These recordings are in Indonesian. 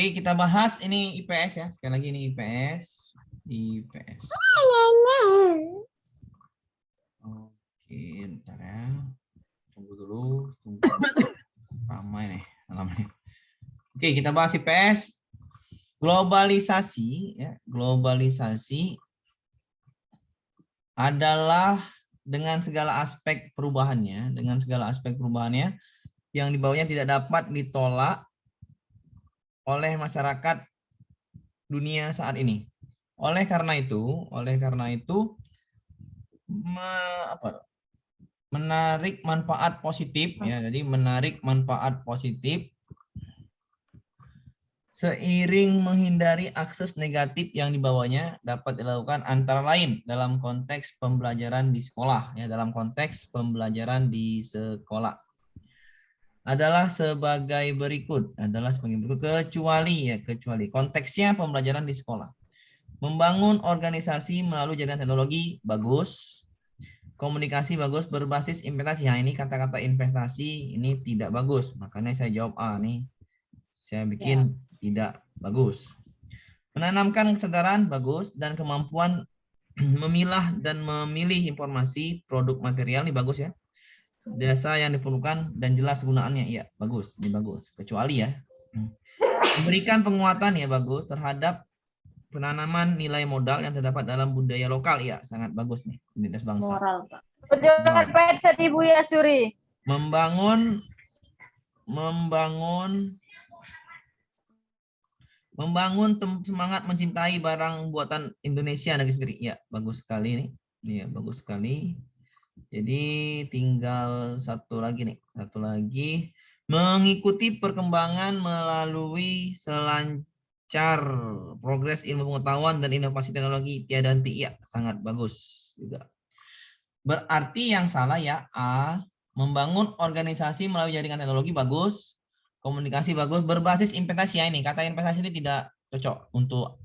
Oke, kita bahas ini IPS ya. Sekali lagi ini IPS. IPS. Oke, ntar ya. Tunggu dulu. Tunggu. Ramai nih. Ramai. Oke, kita bahas IPS. Globalisasi. Ya. Globalisasi adalah dengan segala aspek perubahannya. Dengan segala aspek perubahannya. Yang di bawahnya tidak dapat ditolak oleh masyarakat dunia saat ini. Oleh karena itu menarik manfaat positif ya. Jadi menarik manfaat positif seiring menghindari akses negatif yang dibawanya dapat dilakukan antara lain dalam konteks pembelajaran di sekolah ya, dalam konteks pembelajaran di sekolah adalah sebagai berikut kecuali konteksnya pembelajaran di sekolah. Membangun organisasi melalui jaringan teknologi bagus. Komunikasi bagus berbasis investasi. Nah, ini kata-kata investasi ini tidak bagus. Makanya saya jawab A nih. Saya bikin tidak bagus. Menanamkan kesadaran bagus dan kemampuan memilah dan memilih informasi produk material ini bagus ya. Jasa yang diperlukan dan jelas gunaannya ya bagus. Ini bagus. Kecuali ya. Memberikan penguatan ya bagus terhadap penanaman nilai modal yang terdapat dalam budaya lokal ya sangat bagus nih identitas bangsa. Moral, Pak. Headset Ibu Yasuri. Membangun semangat mencintai barang buatan Indonesia negeri sendiri ya bagus sekali nih. Iya bagus sekali. Jadi tinggal satu lagi mengikuti perkembangan melalui selancar progres ilmu pengetahuan dan inovasi teknologi tiada henti ya sangat bagus juga. Berarti yang salah ya A, membangun organisasi melalui jaringan teknologi bagus, komunikasi bagus berbasis investasi ya ini kata investasi ini tidak cocok untuk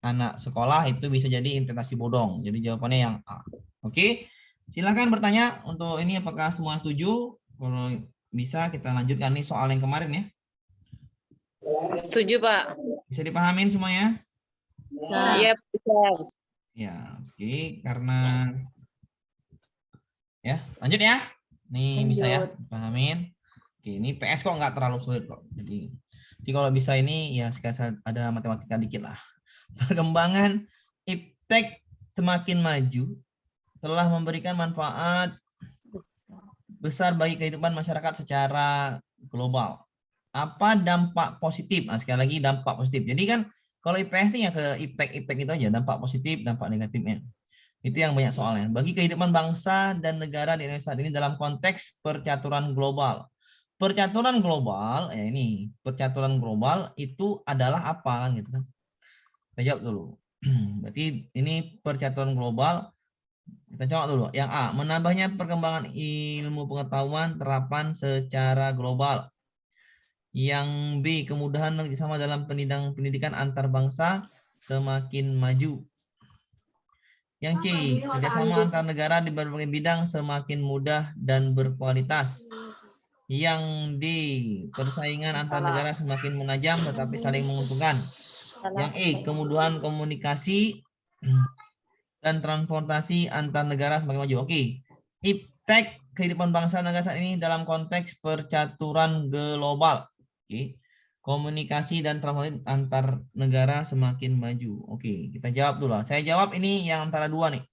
anak sekolah itu bisa jadi investasi bodong. Jadi jawabannya yang A. Oke. Silakan bertanya untuk ini apakah semua setuju? Kalau bisa kita lanjutkan nih soal yang kemarin ya. Setuju, Pak. Bisa dipahamin semuanya? Iya, bisa. Ya, oke. Karena ya lanjut ya. Nih bisa ya dipahamin. Oke, ini PS kok nggak terlalu sulit kok. Jadi kalau bisa ini ya sekali ada matematika dikit lah. Perkembangan iptek semakin maju telah memberikan manfaat besar bagi kehidupan masyarakat secara global. Apa dampak positif? Nah, sekali lagi dampak positif. Jadi kan kalau IPS ini ya ke iptek itu aja, dampak positif, dampak negatifnya. Itu yang banyak soalnya. Bagi kehidupan bangsa dan negara di Indonesia saat ini dalam konteks percaturan global. Percaturan global, ya ini, percaturan global itu adalah apa kan gitu kan. Kita jawab dulu. Berarti ini percaturan global. Kita coba dulu. Yang A, menambahnya perkembangan ilmu pengetahuan terapan secara global. Yang B, kemudahan kerjasama dalam pendidikan antar bangsa semakin maju. Yang C, kerjasama antar negara di berbagai bidang semakin mudah dan berkualitas. Yang D, persaingan antar negara semakin menajam tetapi saling menguntungkan. Yang E, kemudahan komunikasi dan transportasi antar negara semakin maju. Oke. Iptek kehidupan bangsa negara saat ini dalam konteks percaturan global. Oke. Komunikasi dan transportasi antar negara semakin maju. Oke, kita jawab dulu. Saya jawab ini yang antara dua nih.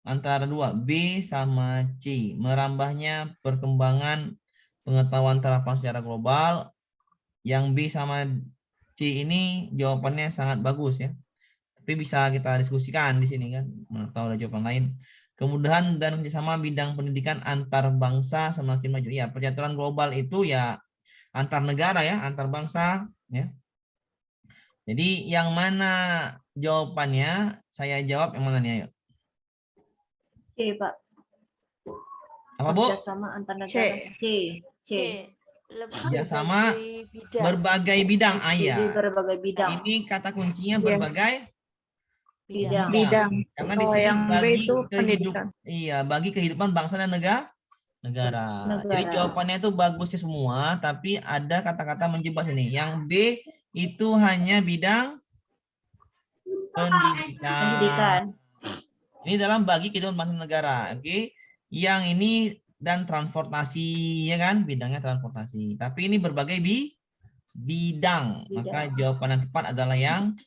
Antara dua, B sama C. Merambahnya perkembangan pengetahuan terapan secara global. Yang B sama C ini jawabannya sangat bagus ya. Tapi bisa kita diskusikan di sini kan, atau ada jawaban lain. Kemudahan dan kerjasama bidang pendidikan antar bangsa semakin maju. Ya, percaturan global itu ya antar negara ya, antar bangsa ya. Jadi yang mana jawabannya? Saya jawab yang mana nih ayo? C, Pak. Apa Bu? Kerjasama antar negara. C. Kerjasama berbagai bidang ayah. Jadi berbagai bidang. Ini kata kuncinya berbagai Bidang. Karena di sini yang B bagi itu pendidikan. bagi kehidupan bangsa dan negara. Jadi jawabannya itu bagusnya semua, tapi ada kata-kata menjebak sini. Yang B itu hanya bidang pendidikan. Pendidikan. Ini dalam bagi kehidupan bangsa dan negara. Oke. Yang ini dan transportasi, ya kan? Bidangnya transportasi. Tapi ini berbagai bidang. Maka jawaban yang tepat adalah yang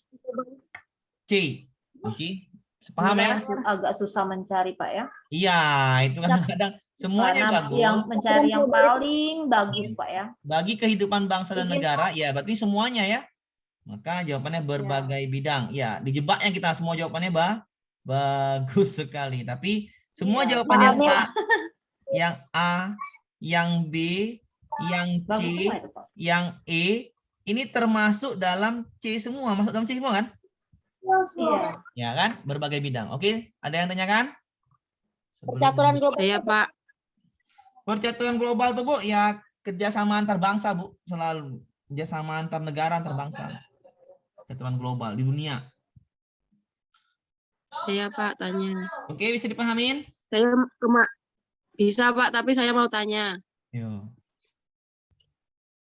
C. Oke. Paham ya? Agak susah mencari, Pak ya. Iya, itu kan kadang semuanya Karena bagus. yang mencari yang paling bagus, Pak ya. Bagi kehidupan bangsa dan negara, ya berarti semuanya ya. Maka jawabannya berbagai bidang. Ya, dijebaknya kita semua jawabannya bagus sekali. Tapi semua jawaban yang A, yang A, yang B, yang C, yang E, ini termasuk dalam C semua. Masuk dalam C semua kan? Iya. Ya kan? Berbagai bidang. Oke, ada yang tanyakan? Percaturan global. Iya, Pak. Percaturan global tuh, Bu, ya kerjasama antar bangsa, Bu. Selalu kerjasama antar negara, antar bangsa. Percaturan global di dunia. Iya, Pak, tanya. Oke, bisa dipahamin? Saya bisa, Pak, tapi saya mau tanya. Yo.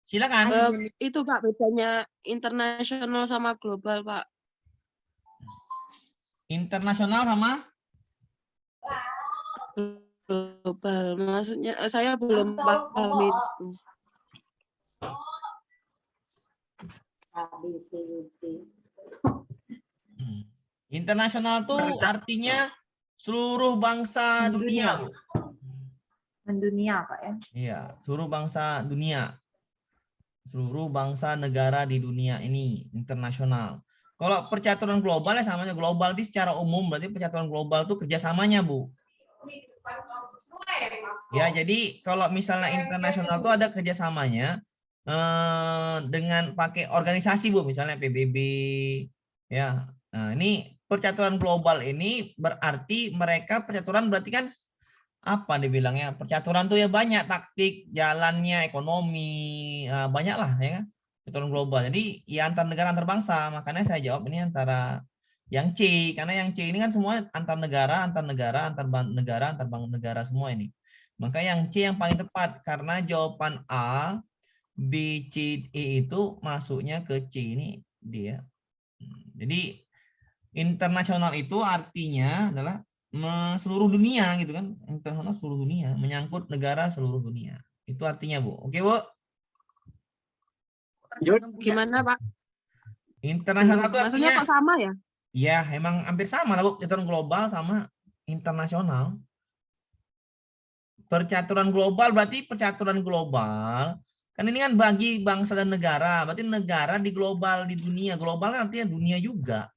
Silakan. Itu, Pak, bedanya internasional sama global, Pak. Internasional sama? Global. Maksudnya saya belum paham itu. Internasional tuh artinya seluruh bangsa dunia. Mendunia, Pak ya. Iya, seluruh bangsa dunia. Seluruh bangsa negara di dunia ini internasional. Kalau percaturan global ya samanya global itu secara umum, berarti percaturan global itu kerjasamanya, Bu. Ya, jadi kalau misalnya internasional itu ada kerjasamanya dengan pakai organisasi, Bu, misalnya PBB. Ya, nah ini percaturan global ini berarti mereka percaturan berarti kan apa dibilangnya? Percaturan tuh ya banyak taktik, jalannya, ekonomi, banyak lah ya kan. Percaturan global. Jadi ya antar negara, antar bangsa. Makanya saya jawab ini antara yang C, karena yang C ini kan semua antar negara, antar negara, antar negara, antar bank negara semua ini. Maka yang C yang paling tepat karena jawaban A, B, C, E itu masuknya ke C ini dia. Jadi internasional itu artinya adalah seluruh dunia gitu kan, internasional seluruh dunia, menyangkut negara seluruh dunia. Itu artinya, Bu. Oke, Bu? Gimana, Pak? Internasional itu maksudnya artinya kok sama ya? Ya, emang hampir sama lah, Bu. Percaturan global sama internasional. Percaturan global berarti percaturan global. Kan ini kan bagi bangsa dan negara. Berarti negara di global, di dunia. Global kan artinya dunia juga.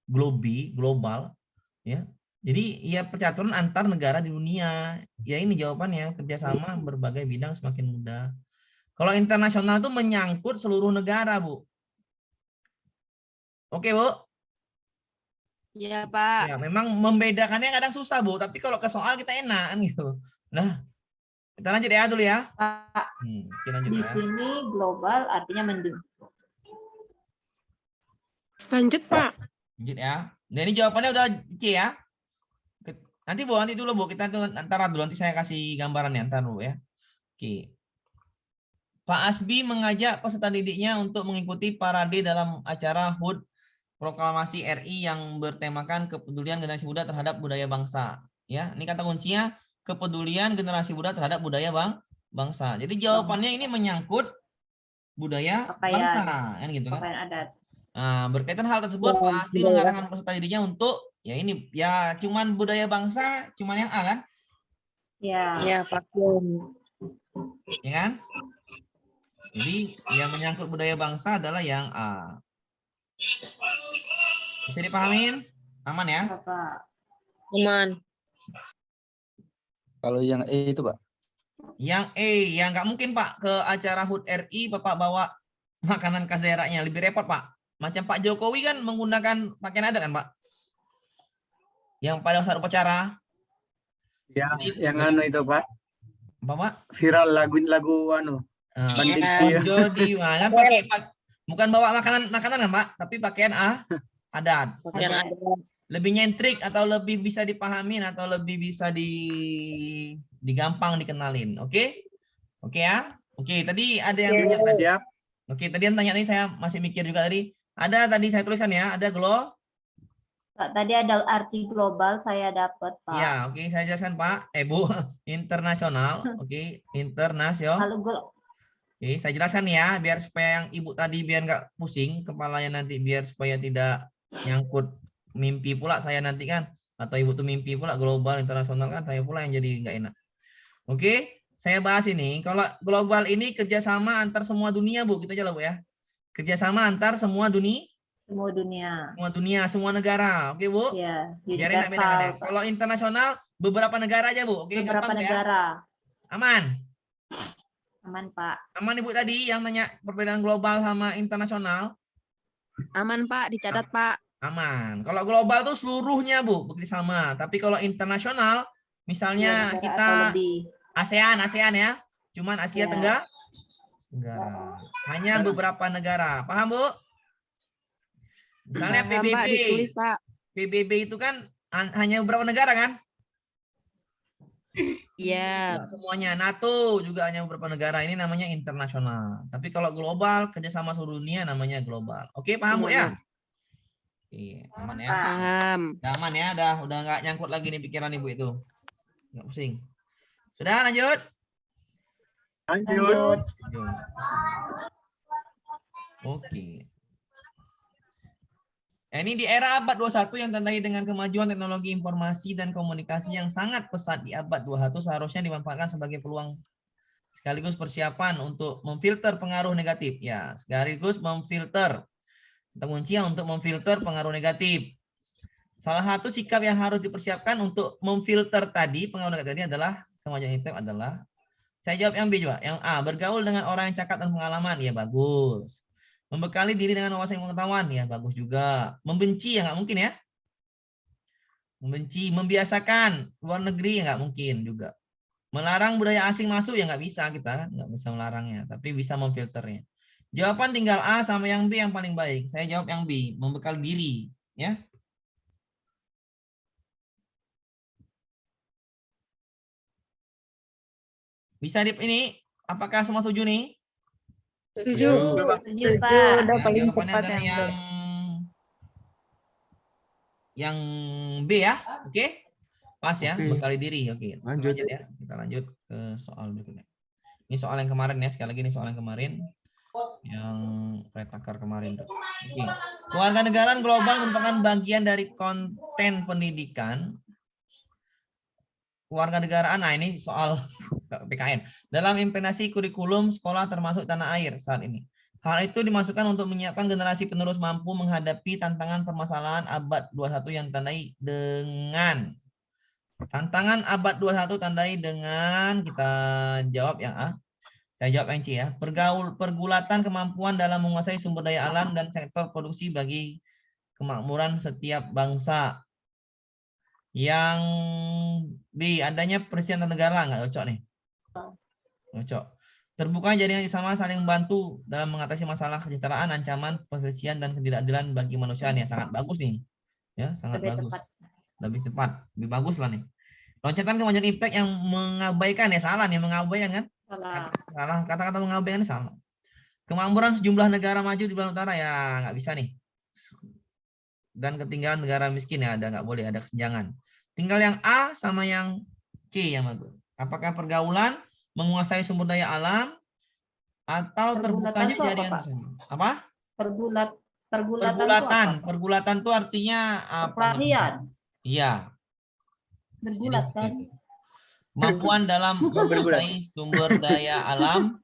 Global. Ya. Jadi ya percaturan antar negara di dunia. Ya ini jawabannya, kerjasama berbagai bidang semakin mudah. Kalau internasional itu menyangkut seluruh negara, Bu. Oke, Bu? Iya, Pak. Ya, memang membedakannya kadang susah, Bu. Tapi kalau ke soal kita enak kan gitu. Nah, kita lanjut ya dulu ya. Pak, Kita lanjut di ya. sini global artinya mendunia. Lanjut, Pak. Lanjut ya. Nah, ini jawabannya udah C ya. Nanti Bu, nanti dulu Bu. Kita tuh antara dulu, nanti saya kasih gambarannya antar dulu ya. Oke. Pak Asbi mengajak peserta didiknya untuk mengikuti parade dalam acara HUT Proklamasi RI yang bertemakan kepedulian generasi muda terhadap budaya bangsa. Ya, ini kata kuncinya kepedulian generasi muda terhadap budaya bangsa. Jadi jawabannya ini menyangkut budaya bangsa, kan gitu kan? Pakaian adat. Nah, berkaitan hal tersebut, Pak Asbi mengarahkan peserta didiknya untuk ya ini ya cuman budaya bangsa, cuman yang A kan? Ya. Iya, Pak. Ya kan? Jadi yang menyangkut budaya bangsa adalah yang A. Bisa dipahamin? Aman ya? Pak. Aman. Kalau yang E itu, Pak? Yang E, ya nggak mungkin Pak ke acara HUT RI Bapak bawa makanan khas daerahnya, lebih repot Pak. Macam Pak Jokowi kan menggunakan pakaian adat kan Pak? Yang pada saat upacara. Ya, yang anu itu, Pak. Apa Pak? Viral lagu anu. Banding Jodi, kan pakai bukan bawa makanan kan Pak, tapi pakaian adat. Pakaian adat. Lebih nyentrik atau lebih bisa dipahamin atau lebih bisa digampang dikenalin. Oke? Oke ya? Oke, tadi ada yang tanya tadi. Siap. Oke, tadi yang tanya nih saya masih mikir juga tadi. Ada tadi saya tuliskan ya, ada Pak, tadi ada arti global saya dapat, Pak. Ya, oke, saya jelaskan Pak. Bu, internasional, oke, internasional. Kalau Oke, saya jelaskan ya, biar supaya yang ibu tadi biar nggak pusing kepalanya nanti, biar supaya tidak nyangkut mimpi pula saya nanti kan, atau ibu tuh mimpi pula global internasional kan, saya pula yang jadi nggak enak. Oke, saya bahas ini. Kalau global ini kerjasama antar semua dunia, Bu, gitu aja lah Bu ya. Kerjasama antar semua dunia. semua dunia. Semua dunia, semua negara. Oke, Bu? Ya, Biar enak bedakannya. universal, Pak. Kalau internasional, beberapa negara aja, Bu. Oke, Beberapa gampang ya. negara. Aman? Aman, Pak. Aman, Ibu tadi yang tanya perbedaan global sama internasional? Aman Pak, dicatat Pak. Aman. Kalau global tuh seluruhnya, Bu, bekerja sama. Tapi kalau internasional, misalnya Dua negara kita atau lebih. ASEAN ya. Cuman Asia Ya. Tenggara. Hanya beberapa negara. Paham, Bu? Misalnya Paham, Pak, ditulis Pak. PBB itu kan hanya beberapa negara kan? Iya. Nggak semuanya. NATO juga hanya beberapa negara. Ini namanya internasional. Tapi kalau global, kerjasama seluruh dunia namanya global. Oke, paham Bu ya? Oke, aman ya? Paham. Udah aman ya? Udah nggak nyangkut lagi nih pikiran Ibu itu. Nggak pusing. Sudah lanjut? Lanjut. Oke. Ini di era abad 21 yang tandai dengan kemajuan teknologi informasi dan komunikasi yang sangat pesat di abad 21 seharusnya dimanfaatkan sebagai peluang sekaligus persiapan untuk memfilter pengaruh negatif. Ya, sekaligus memfilter. Kata kunci untuk memfilter pengaruh negatif. Salah satu sikap yang harus dipersiapkan untuk memfilter tadi pengaruh negatif ini adalah kemajuan internet adalah, saya jawab yang B juga. Yang A, bergaul dengan orang yang cakap dan pengalaman. Ya, bagus. Membekali diri dengan wawasan pengetahuan, ya bagus juga. Membenci ya nggak mungkin ya. Membenci, membiasakan luar negeri ya nggak mungkin juga. Melarang budaya asing masuk ya nggak bisa, kita nggak bisa melarangnya, tapi bisa memfilternya. Jawaban tinggal A sama yang B yang paling baik. Saya jawab yang B, membekali diri, ya. Bisa ini, apakah semua setuju nih? Setuju. Setuju, Pak. Nah, jawabannya adalah yang B ya. Oke. Pas ya, bekali diri. Oke. Lanjut ya. Kita lanjut ke soal berikutnya. Ini soal yang kemarin ya, sekali lagi ini soal yang kemarin. Yang retakar kemarin. Oke. Kewarganegaraan global merupakan bagian dari konten pendidikan. Kewarganegaraan, nah ini soal PKN. Dalam implementasi kurikulum sekolah termasuk tanah air saat ini. Hal itu dimasukkan untuk menyiapkan generasi penerus mampu menghadapi tantangan permasalahan abad 21 yang tandai dengan tantangan abad 21 tandai dengan, kita jawab yang A. Saya jawab yang C ya. Pergulatan kemampuan dalam menguasai sumber daya alam dan sektor produksi bagi kemakmuran setiap bangsa. Yang B, adanya persiapan negara, nggak cocok nih. Cocok. Terbuka jaringan sama saling membantu dalam mengatasi masalah kesejahteraan, ancaman, perselisihan, dan ketidakadilan bagi manusia. Ya, sangat bagus nih. Ya, sangat bagus. Lebih cepat, lebih bagus lah nih. Loncatan kemajuan impact yang mengabaikan, ya salah nih, mengabaikan kan? Salah. Kata-kata mengabaikan salah. Kemakmuran sejumlah negara maju di belahan utara, ya nggak bisa nih. Dan ketinggalan negara miskin, ya ada, nggak boleh, ada kesenjangan. Tinggal yang A sama yang C yang bagus. Apakah pergaulan, menguasai sumber daya alam, atau terbukanya jaringan? Apa? Pergulatan itu artinya apa? Perkelahian. Iya. Bergulatan. Kemampuan dalam menguasai sumber daya alam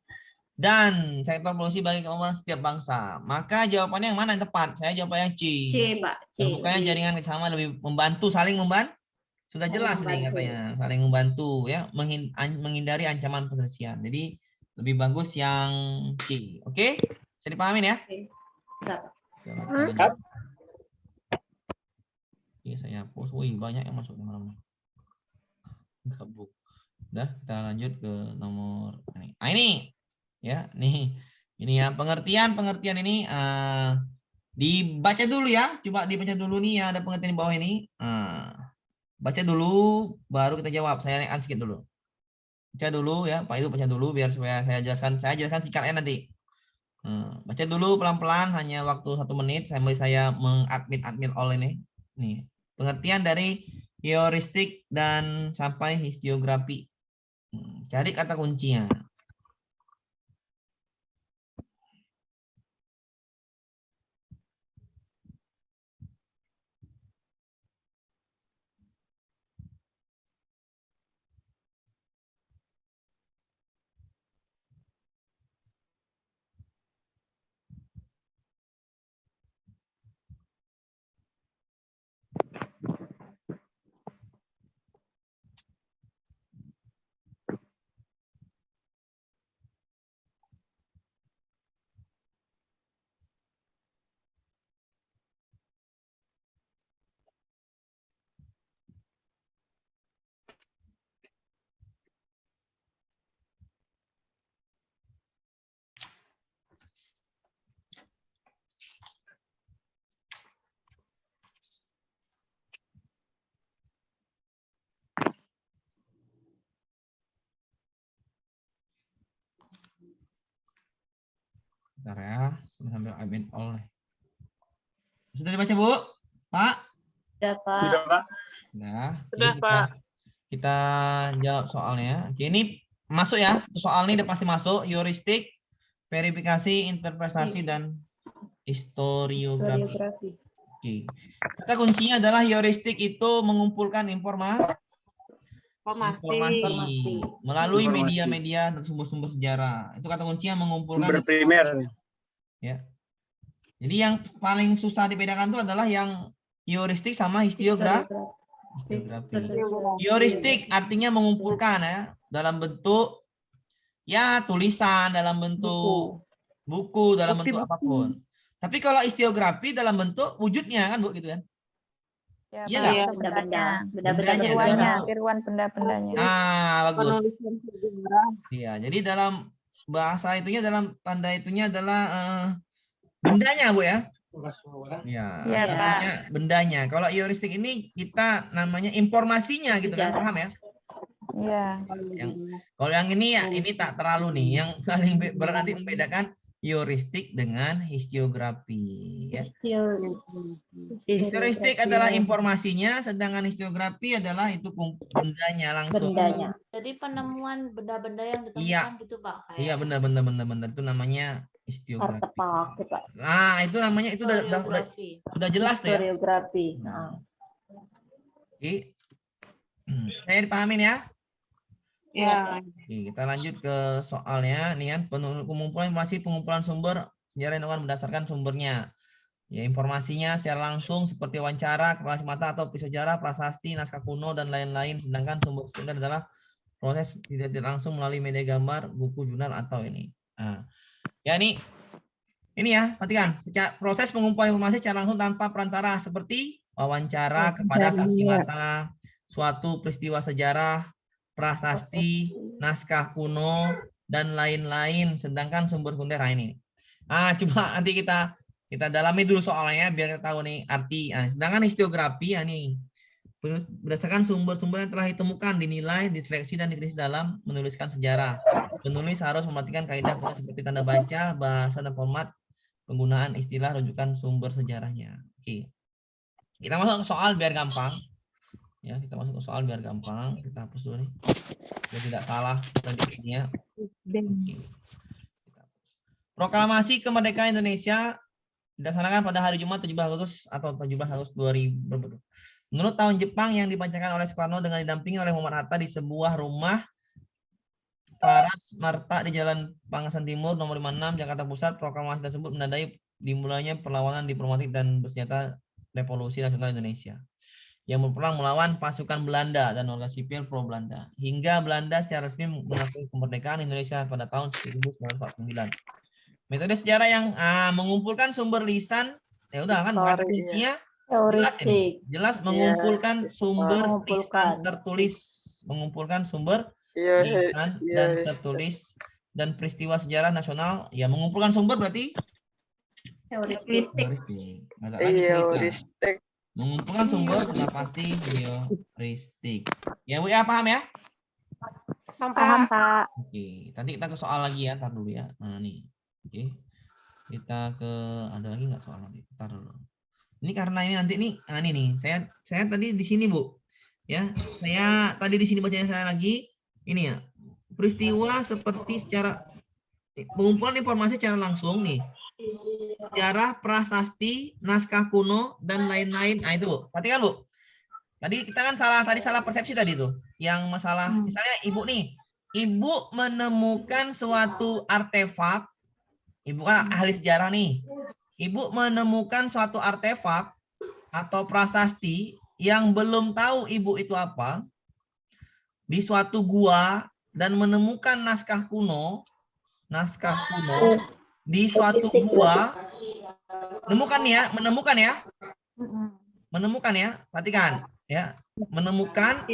dan sektor produksi bagi kemakmuran setiap bangsa. Maka jawabannya yang mana yang tepat? Saya jawab yang C. C, Pak. C. Terbukanya jaringan kerjasama lebih membantu, saling membantu. Sudah jelas nih katanya, saling membantu ya, menghindari ancaman perselisihan. Jadi lebih bagus yang C. Oke? Bisa dipahamin ya? Oke. Oke, saya hapus. Wih, banyak yang masuk kemana-mana. Udah, kita lanjut ke nomor ini. Nah, ini ya, nih. Ini ya, pengertian ini dibaca dulu ya. Coba dibaca dulu nih ya, ada pengertian di bawah ini. Baca dulu, baru kita jawab. Saya naikkan sedikit dulu. Baca dulu ya, Pak itu baca dulu biar supaya saya jelaskan. Saya jelaskan singkatnya nanti. Baca dulu pelan-pelan, hanya waktu 1 menit sambil saya mengadmin all ini. Nih, pengertian dari heuristik dan sampai histiografi. Cari kata kuncinya. Bentar ya, sambil admin all nih. Sudah dibaca, Bu? Pak? Udah, Pak. Sudah, Pak. Nah, Sudah, Pak. Kita jawab soalnya. Oke, ini masuk ya. Soal ini udah pasti masuk. Heuristik, verifikasi, interpretasi, dan historiografi. Historiografi. Oke. Kata kuncinya adalah heuristik itu mengumpulkan informasi melalui Informasi. media-media dan sumber-sumber sejarah. Itu kata kunci yang mengumpulkan Sumber primer. ya. Jadi yang paling susah dibedakan itu adalah yang heuristik sama histiografi. Heuristik artinya mengumpulkan ya dalam bentuk ya tulisan, dalam bentuk buku, dalam bentuk apapun. Tapi kalau histiografi dalam bentuk wujudnya kan Bu gitu kan? Ya, Iya Pak, nggak? benda-bendanya. Bendanya, Tiruannya, dalam- tiruan benda-bendanya. bagus. Penulisan sejarah. Iya, jadi dalam bahasa itunya dalam tanda itunya adalah bendanya, Bu ya. Iya, Iya, Pak. namanya bendanya. Kalau heuristik ini kita namanya informasinya gitu kan, Sejarah. paham ya? Iya. Kalau yang ini ya ini tak terlalu nih. Yang paling berarti membedakan heuristik dengan histiografi ya. Heuristik adalah informasinya, sedangkan histiografi adalah itu bendanya langsung. Bendanya. Jadi penemuan benda-benda yang ditemukan Iya. gitu Pak. Iya benar itu namanya histiografi. Artefak, Pak. Nah, itu namanya itu udah jelas tuh ya. Historiografi. Nah. Oke. Saya dipahamin ya? Ya. Oke, kita lanjut ke soalnya. Nih kan pengumpulan informasi, pengumpulan sumber sejarah yang dilakukan berdasarkan sumbernya. Ya, informasinya secara langsung seperti wawancara, kepala mata atau pisau sejarah, prasasti, naskah kuno dan lain-lain. Sedangkan sumber sekunder adalah proses tidak langsung melalui media gambar, buku, jurnal atau ini. Nah, ya ini ya, perhatikan. Proses pengumpulan informasi secara langsung tanpa perantara seperti wawancara kepada saksi mata, suatu peristiwa sejarah, prasasti, naskah kuno dan lain-lain. Sedangkan sumber sekunder ini. Coba nanti kita dalami dulu soalnya biar kita tahu nih arti. Sedangkan histiografi ya nih berdasarkan sumber-sumber yang telah ditemukan, dinilai, diseleksi dan dikritis dalam menuliskan sejarah. Penulis harus memperhatikan kaidah seperti tanda baca, bahasa dan format, penggunaan istilah, rujukan sumber sejarahnya. Oke. Kita masuk ke soal biar gampang. Ya, kita masuk ke soal biar gampang. Kita hapus dulu nih. Biar tidak salah prediksinya. Proklamasi kemerdekaan Indonesia dilaksanakan pada hari Jumat 17 Agustus atau 17 Agustus 2000. Menurut tahun Jepang yang dibacakan oleh Soekarno dengan didampingi oleh Muhammad Hatta di sebuah rumah Paras Marta di Jalan Pangasan Timur nomor 56 Jakarta Pusat. Proklamasi tersebut menandai dimulainya perlawanan diplomatik dan bersenjata Revolusi Nasional Indonesia yang berperang melawan pasukan Belanda dan warga sipil pro Belanda hingga Belanda secara resmi mengakui kemerdekaan Indonesia pada tahun 1949. Metode sejarah yang mengumpulkan sumber lisan ya udah kan kata kuncinya heuristik. jelas mengumpulkan sumber lisan tertulis, mengumpulkan sumber lisan dan tertulis dan peristiwa sejarah nasional ya mengumpulkan sumber berarti Heuristik. Heuristik. Mengumpulkan sumber sudah pasti heuristik. Ya Bu ya, paham ya? Paham, Pak. Oke, nanti kita ke soal lagi ya, tar dulu ya. Nah nih, oke. Kita ke ada lagi nggak soal nanti? Bentar dulu. Ini karena ini nanti nih, ini nih. Saya tadi di sini, Bu. Ya, saya tadi di sini bacanya saya lagi. Ini ya. Peristiwa seperti secara pengumpulan informasi secara langsung nih. Sejarah, prasasti, naskah kuno dan lain-lain. Nah, itu, Bu. Perhatikan, Bu. Tadi kita kan salah persepsi tadi tuh. Yang masalah misalnya Ibu nih. Ibu menemukan suatu artefak. Ibu kan ahli sejarah nih. Ibu menemukan suatu artefak atau prasasti yang belum tahu ibu itu apa di suatu gua dan menemukan naskah kuno di suatu gua. Menemukan ya. Perhatikan ya. Menemukan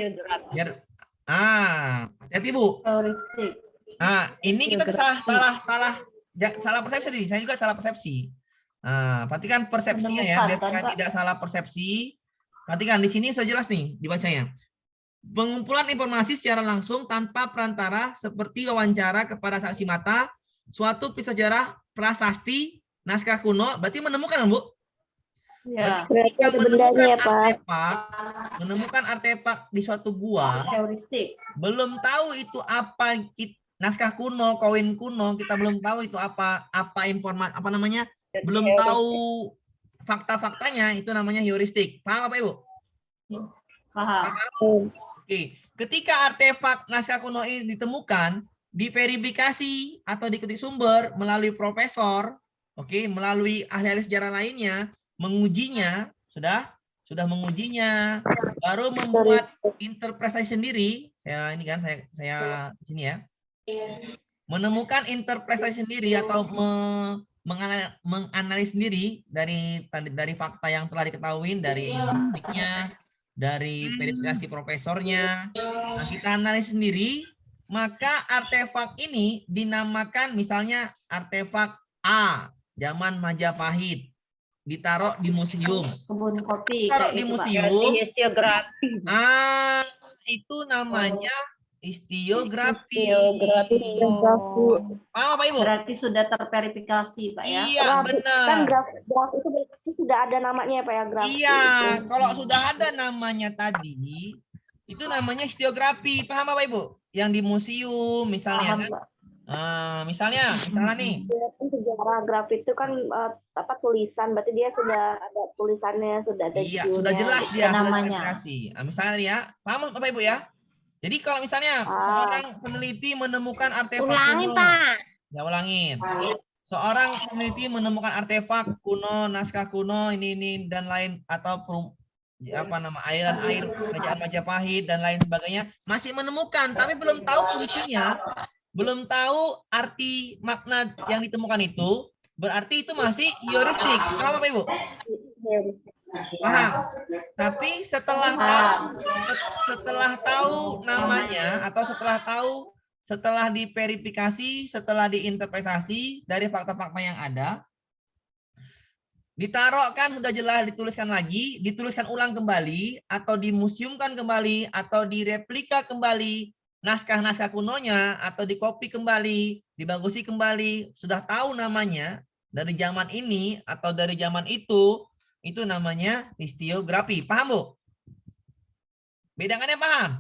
biar hati-hati, Bu. Heuristik. Ini kita salah persepsi nih. Saya juga salah persepsi. Nah, perhatikan persepsinya ya, biar kita tidak salah persepsi. Perhatikan di sini sudah jelas nih dibacanya. Pengumpulan informasi secara langsung tanpa perantara seperti wawancara kepada saksi mata, suatu pisau sejarah, prasasti, naskah kuno, berarti menemukan, Bu? Ya. Berarti ketika menemukan artefak di suatu gua, Heuristik. belum tahu itu apa naskah kuno, koin kuno, kita belum tahu itu apa informasi apa namanya? Belum tahu fakta-faktanya, itu namanya heuristik. Paham apa, Ibu? Paham. Oke. Ketika artefak naskah kuno ini ditemukan, diverifikasi atau diketik sumber melalui profesor, melalui ahli-ahli sejarah lainnya, mengujinya, sudah mengujinya, baru membuat interpretasi sendiri. Saya sini ya. Menemukan interpretasi sendiri atau menganalisis sendiri dari fakta yang telah diketahui, dari buktinya, dari verifikasi profesornya. Nah, kita analisis sendiri, maka artefak ini dinamakan misalnya artefak A zaman Majapahit, ditaruh di museum. Kebun kopi. Taruh di museum. Itu namanya histiografi. Paham apa, Ibu? Berarti sudah terverifikasi, Pak ya? Iya, benar. Kan graf itu berarti sudah ada namanya ya, Pak ya, graf. Iya, kalau sudah ada namanya tadi, itu namanya histiografi. Paham apa, Ibu? Yang di museum misalnya. Paham, Kan? Pak. Misalnya nih. Sejarah graf itu kan tulisan, berarti dia sudah ada tulisannya, sudah ada Iya, sudah jelas dia namanya. Misalnya nih ya, paham apa, Ibu ya? Jadi kalau misalnya seorang peneliti menemukan artefak kuno, ya ulangin. Seorang peneliti menemukan artefak kuno, naskah kuno, ini dan lain, atau aliran air kerajaan Majapahit dan lain sebagainya, masih menemukan, tapi belum tahu fungsinya, belum tahu arti makna yang ditemukan itu, berarti itu masih heuristik. Paham apa, Ibu? Paham. Tapi setelah tahu namanya, atau setelah diverifikasi, setelah diinterpretasi dari fakta-fakta yang ada, ditaruhkan, sudah jelas, dituliskan lagi, dituliskan ulang kembali, atau dimuseumkan kembali, atau direplika kembali naskah-naskah kunonya, atau dikopi kembali, dibagusi kembali, sudah tahu namanya dari zaman ini atau dari zaman itu namanya histiografi. Paham, Bu? Bedakannya paham?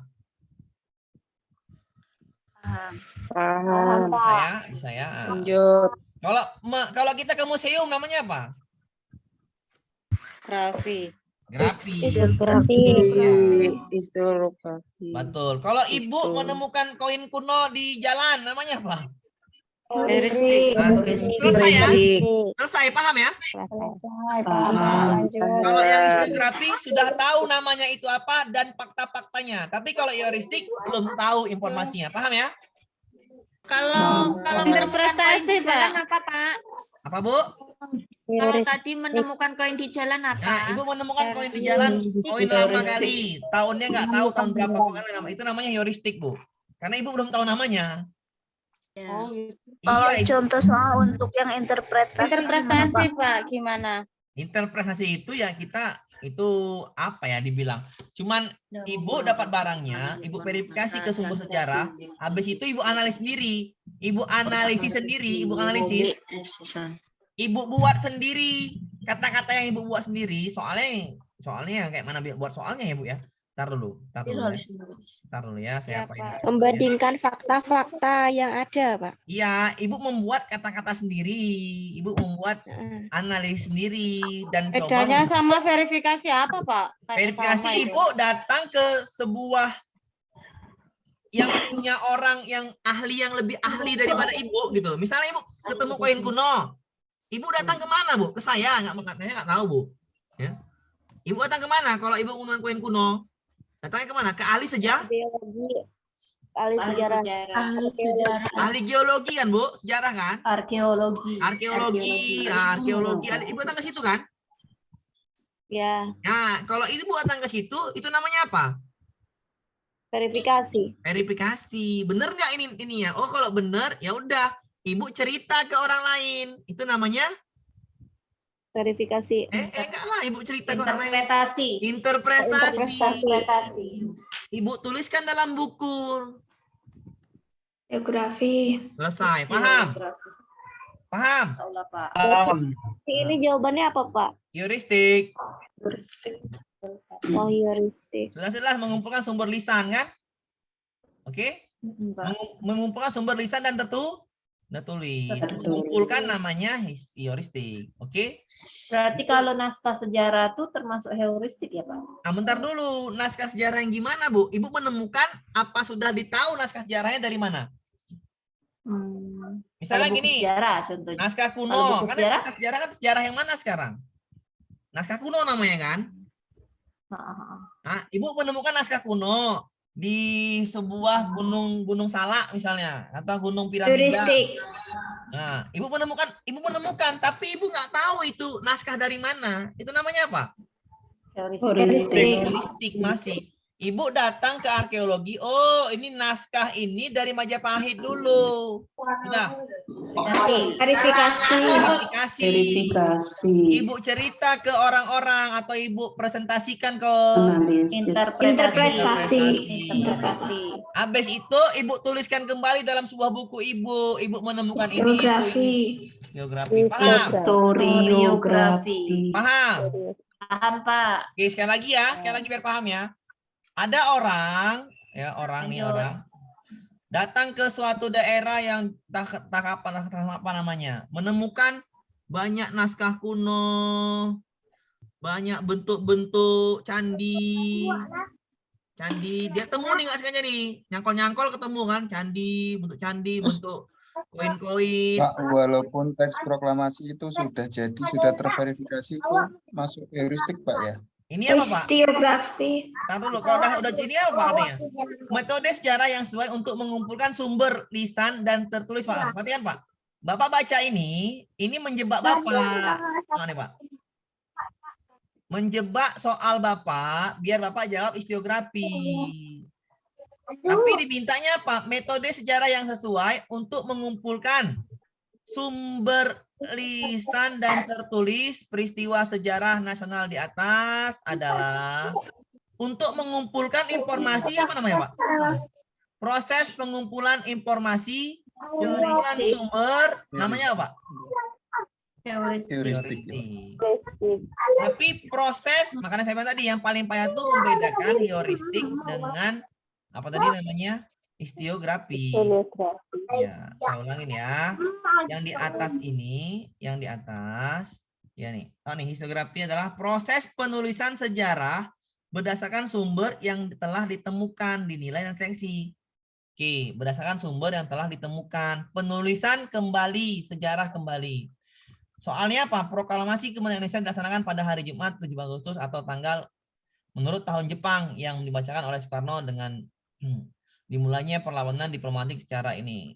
Paham. Bisa ya. Lanjut. Kalau kita ke museum namanya apa? Grafi. Historiografi. Betul. Kalau Ibu menemukan koin kuno di jalan namanya apa? Selesai ya? Selesai, paham ya? Selesai, paham. Lanjut. Kalau yang histiografi sudah tahu namanya itu apa dan fakta-faktanya. Tapi kalau heuristik belum tahu informasinya. Paham ya? Kalau interpretasi, jalan Pak. apa, Pak? Apa, Bu? Kalau tadi menemukan koin di jalan Nah, apa? Ibu menemukan koin di jalan, koin lama kali. Tahunnya nggak tahu tahun berapa. Pokoknya itu namanya heuristik, Bu. Karena Ibu belum tahu namanya. Ya. Kalau Iya, Ibu. contoh soal untuk yang Interpretasi, Pak, gimana? Interpretasi itu ya kita itu apa ya dibilang. Cuman Ibu dapat barangnya, Ibu verifikasi ke sumber sejarah, habis itu Ibu analisis sendiri. Ibu analisis. Ibu buat sendiri. Kata-kata yang Ibu buat sendiri, soalnya kayak mana buat soalnya ya, Bu ya? Ntar dulu ya, saya apa ini? Membandingkan fakta-fakta yang ada, Pak. Iya, Ibu membuat kata-kata sendiri, Ibu membuat analis sendiri dan Bedanya coba sama verifikasi apa, Pak? Kayak verifikasi. sama itu. Ibu datang ke sebuah yang punya orang yang ahli, yang lebih ahli daripada Ibu gitu. Misalnya Ibu ketemu koin kuno, Ibu datang ke mana, Bu? Ke saya, nggak tahu, Bu. Ya. Ibu datang ke mana? Kalau Ibu ngomongin koin kuno, datangnya ke mana? Ke ahli sejarah? Biologi, ahli sejarah. Ahli geologi kan, Bu? Sejarah kan? Arkeologi. Arkeologi. Ibu datang ke situ kan? Ya, Nah, kalau Ibu datang ke situ, itu namanya apa? verifikasi. Verifikasi. Bener nggak ini ya? Oh, kalau bener, ya udah. Ibu cerita ke orang lain. Itu namanya? Verifikasi. Enggak lah. Ibu cerita ke orang lain. Interpretasi. Ibu tuliskan dalam buku. Geografi. Selesai. Paham? Paham? Pak. Ini jawabannya apa, Pak? Heuristik. Oh, heuristik. Sudah jelas mengumpulkan sumber lisan kan? Oke? Mengumpulkan sumber lisan dan tertulis. Mengumpulkan namanya heuristik. Oke? Berarti kalau naskah sejarah itu termasuk heuristik ya, Pak? Nah, bentar dulu. Naskah sejarah yang gimana, Bu? Ibu menemukan apa sudah ditahu naskah sejarahnya dari mana? Misalnya Kalau buku gini, sejarah contohnya. naskah Kalau kuno. buku Kan sejarah? naskah sejarah kan sejarah yang mana sekarang? Naskah kuno namanya kan? Nah, Ibu menemukan naskah kuno di sebuah gunung Salak misalnya, atau gunung piramida. Nah, Ibu menemukan, tapi Ibu nggak tahu itu naskah dari mana. Itu namanya apa? Heuristik masih. Ibu datang ke arkeologi, oh ini naskah ini dari Majapahit dulu. Sudah. Verifikasi. Ibu cerita ke orang-orang atau Ibu presentasikan ke Interpretasi. Habis itu Ibu tuliskan kembali dalam sebuah buku Ibu. Ibu menemukan Geografi. Geografi. Paham? Historiografi. Paham? Paham, Pak. Oke, sekali lagi ya, biar paham ya. Ada orang datang ke suatu daerah yang apa namanya, menemukan banyak naskah kuno, banyak bentuk-bentuk candi. Dia temu nih nggak sengaja nih, nyangkol ketemu kan, bentuk koin-koin. Pak, walaupun teks proklamasi itu sudah terverifikasi, itu masuk heuristik, Pak ya? Ini apa, Pak? Historiografi. Nah, dulu kalau udah ini apa katanya? Metode sejarah yang sesuai untuk mengumpulkan sumber lisan dan tertulis, Pak. Perhatikan, Pak. Bapak baca ini menjebak Bapak. Nah, nih, Pak. Menjebak soal Bapak biar Bapak jawab historiografi. Tapi dimintanya apa? Metode sejarah yang sesuai untuk mengumpulkan sumber lisan dan tertulis peristiwa sejarah nasional di atas adalah untuk mengumpulkan informasi apa namanya, Pak? Proses pengumpulan informasi, pengumpulan sumber, namanya apa, Pak? Heuristik. Tapi proses, makanya saya bilang tadi yang paling payah itu membedakan heuristik dengan apa tadi namanya? Historiografi. Ya, saya ulangin ya. Yang di atas ini, ya nih. Oh nih, historiografi adalah proses penulisan sejarah berdasarkan sumber yang telah ditemukan, dinilai dan seleksi. Oke, berdasarkan sumber yang telah ditemukan, penulisan kembali, sejarah kembali. Soalnya apa? Proklamasi kemerdekaan Indonesia dilaksanakan pada hari Jumat 7 Agustus atau tanggal menurut tahun Jepang yang dibacakan oleh Soekarno dengan dimulainya perlawanan diplomatik secara ini.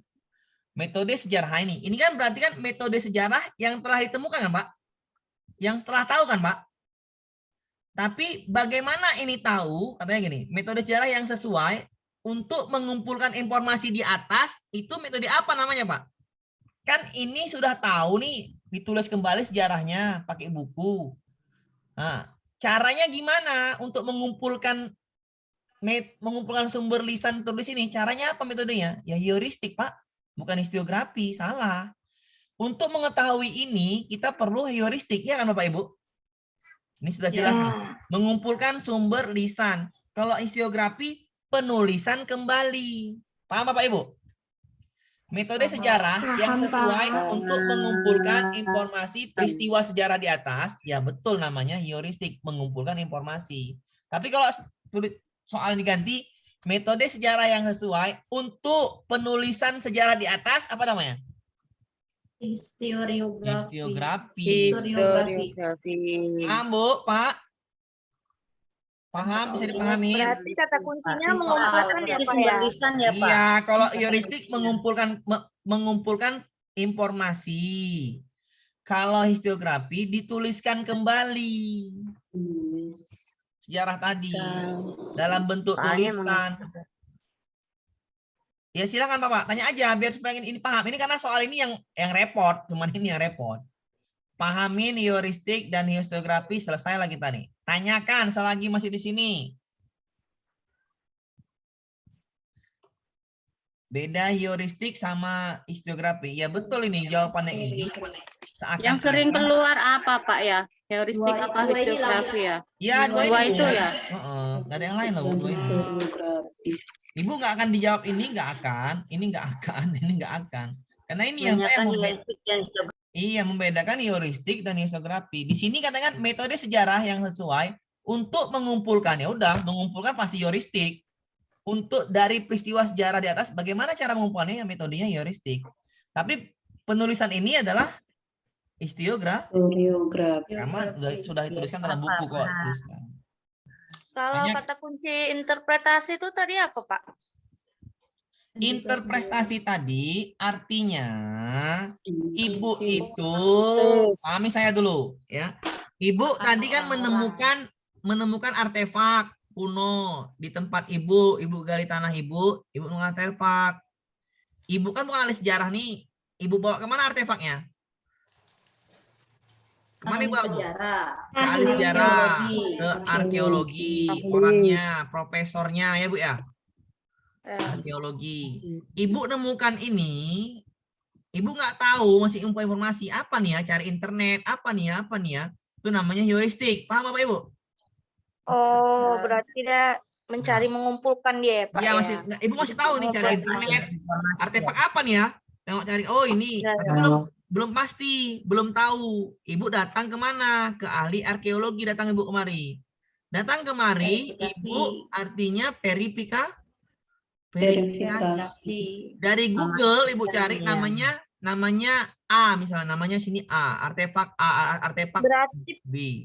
Metode sejarah ini kan berarti kan metode sejarah yang telah ditemukan kan, Pak? Yang telah tahu kan, Pak? Tapi bagaimana ini tahu? Katanya gini, metode sejarah yang sesuai untuk mengumpulkan informasi di atas, itu metode apa namanya, Pak? Kan ini sudah tahu nih, ditulis kembali sejarahnya pakai buku. Nah, caranya gimana untuk mengumpulkan sumber lisan tulis ini? Caranya apa metodenya? Ya heuristik, Pak. Bukan historiografi, salah. Untuk mengetahui ini, kita perlu heuristik, ya kan Bapak Ibu? Ini sudah jelas nih. Mengumpulkan sumber lisan. Kalau historiografi, penulisan kembali. Paham Bapak Ibu? Metode sejarah yang sesuai untuk mengumpulkan informasi peristiwa sejarah di atas, ya betul namanya heuristik, mengumpulkan informasi. Tapi kalau soal diganti, metode sejarah yang sesuai untuk penulisan sejarah di atas, apa namanya? Historiografi. Paham, Bu, Pak? Paham, bisa dipahami? Berarti kata kuncinya mengumpulkan ya Pak ya? Iya, kalau heuristik mengumpulkan informasi. Kalau historiografi dituliskan kembali. Sejarah tadi dalam bentuk tulisan. Ya silakan Bapak, tanya aja biar supaya ini paham. Ini karena soal ini yang repot, cuman ini yang repot. Pahamin heuristik dan historiografi, selesai lah kita nih. Tanyakan selagi masih di sini. Beda heuristik sama historiografi. Ya betul ini jawabannya ini. Yang sering keluar apa Pak ya? Heuristik apa historiografi ya? Ya dua itu ya. Nggak ada yang lain loh. Dua ini. Ibu nggak akan dijawab ini nggak akan, ini nggak akan, ini nggak akan. Karena ini yang membedakan heuristik dan historiografi. Di sini katakan metode sejarah yang sesuai untuk mengumpulkan, ya udah mengumpulkan pasti heuristik. Untuk dari peristiwa sejarah di atas, bagaimana cara mengumpulkannya? Metodenya heuristik. Tapi penulisan ini adalah historiografi. Karena sudah dituliskan dalam buku kok. Kalau kata kunci interpretasi itu tadi apa, Pak? Interpretasi tadi artinya ibu itu, pahami saya dulu ya. Ibu tadi kan menemukan artefak kuno di tempat ibu gali tanah ibu menemukan artefak. Ibu kan bukan ahli sejarah nih. Ibu bawa kemana artefaknya? Kemana ibu? Ke ahli sejarah, ke arkeologi, orangnya, profesornya ya Bu ya. Arkeologi. Ibu nemukan ini, ibu nggak tahu, masih informasi apa nih ya, cari internet, apa nih ya, itu namanya heuristik. Paham Bapak Ibu? Oh, berarti dia mencari mengumpulkan dia ya Pak? Iya, ibu masih tahu nih cari internet, artefak apa nih ya, tengok cari, oh ini, belum pasti, belum tahu. Ibu datang kemana? Ke ahli arkeologi, datang ibu kemari. Datang kemari, ibu artinya verifikasi. Dari Google ibu cari namanya A, misalnya namanya sini A, artefak A, artefak berarti B.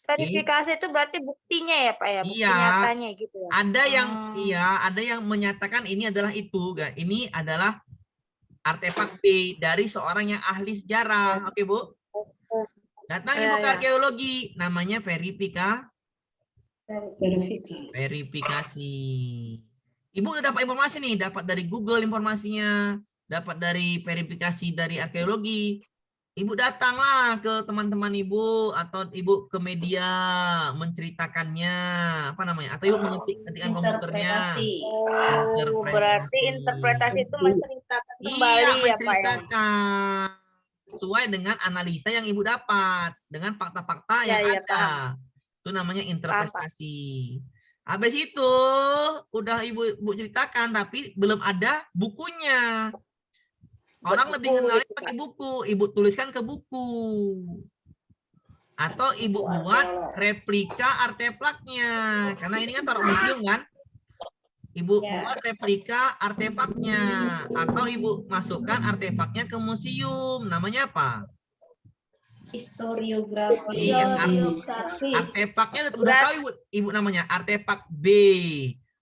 Verifikasi itu berarti buktinya ya Pak ya? Bukti nyatanya gitu ya? Ada yang menyatakan ini adalah itu, ini adalah artefak B dari seorang yang ahli sejarah. Oke, Bu. Datang ibu ke arkeologi, namanya verifikasi. Ibu udah dapat informasi nih, dapat dari Google informasinya, dapat dari verifikasi dari arkeologi. Ibu datanglah ke teman-teman ibu atau ibu ke media menceritakannya, apa namanya? Atau ibu mengetikkan komputernya. Berarti interpretasi itu menceritakan kembali ya Pak ya? Sesuai dengan analisa yang ibu dapat, dengan fakta-fakta yang ada. Itu namanya interpretasi. Habis itu udah ibu ceritakan, tapi belum ada bukunya. Orang lebih kenal pakai buku, ibu tuliskan ke buku. Atau ibu buat replika artefaknya. Karena ini kan taruh museum kan. Ibu buat replika artefaknya. Atau ibu masukkan artefaknya ke museum. Namanya apa? Historiografi. Artefaknya sudah tahu ibu namanya. Artefak B.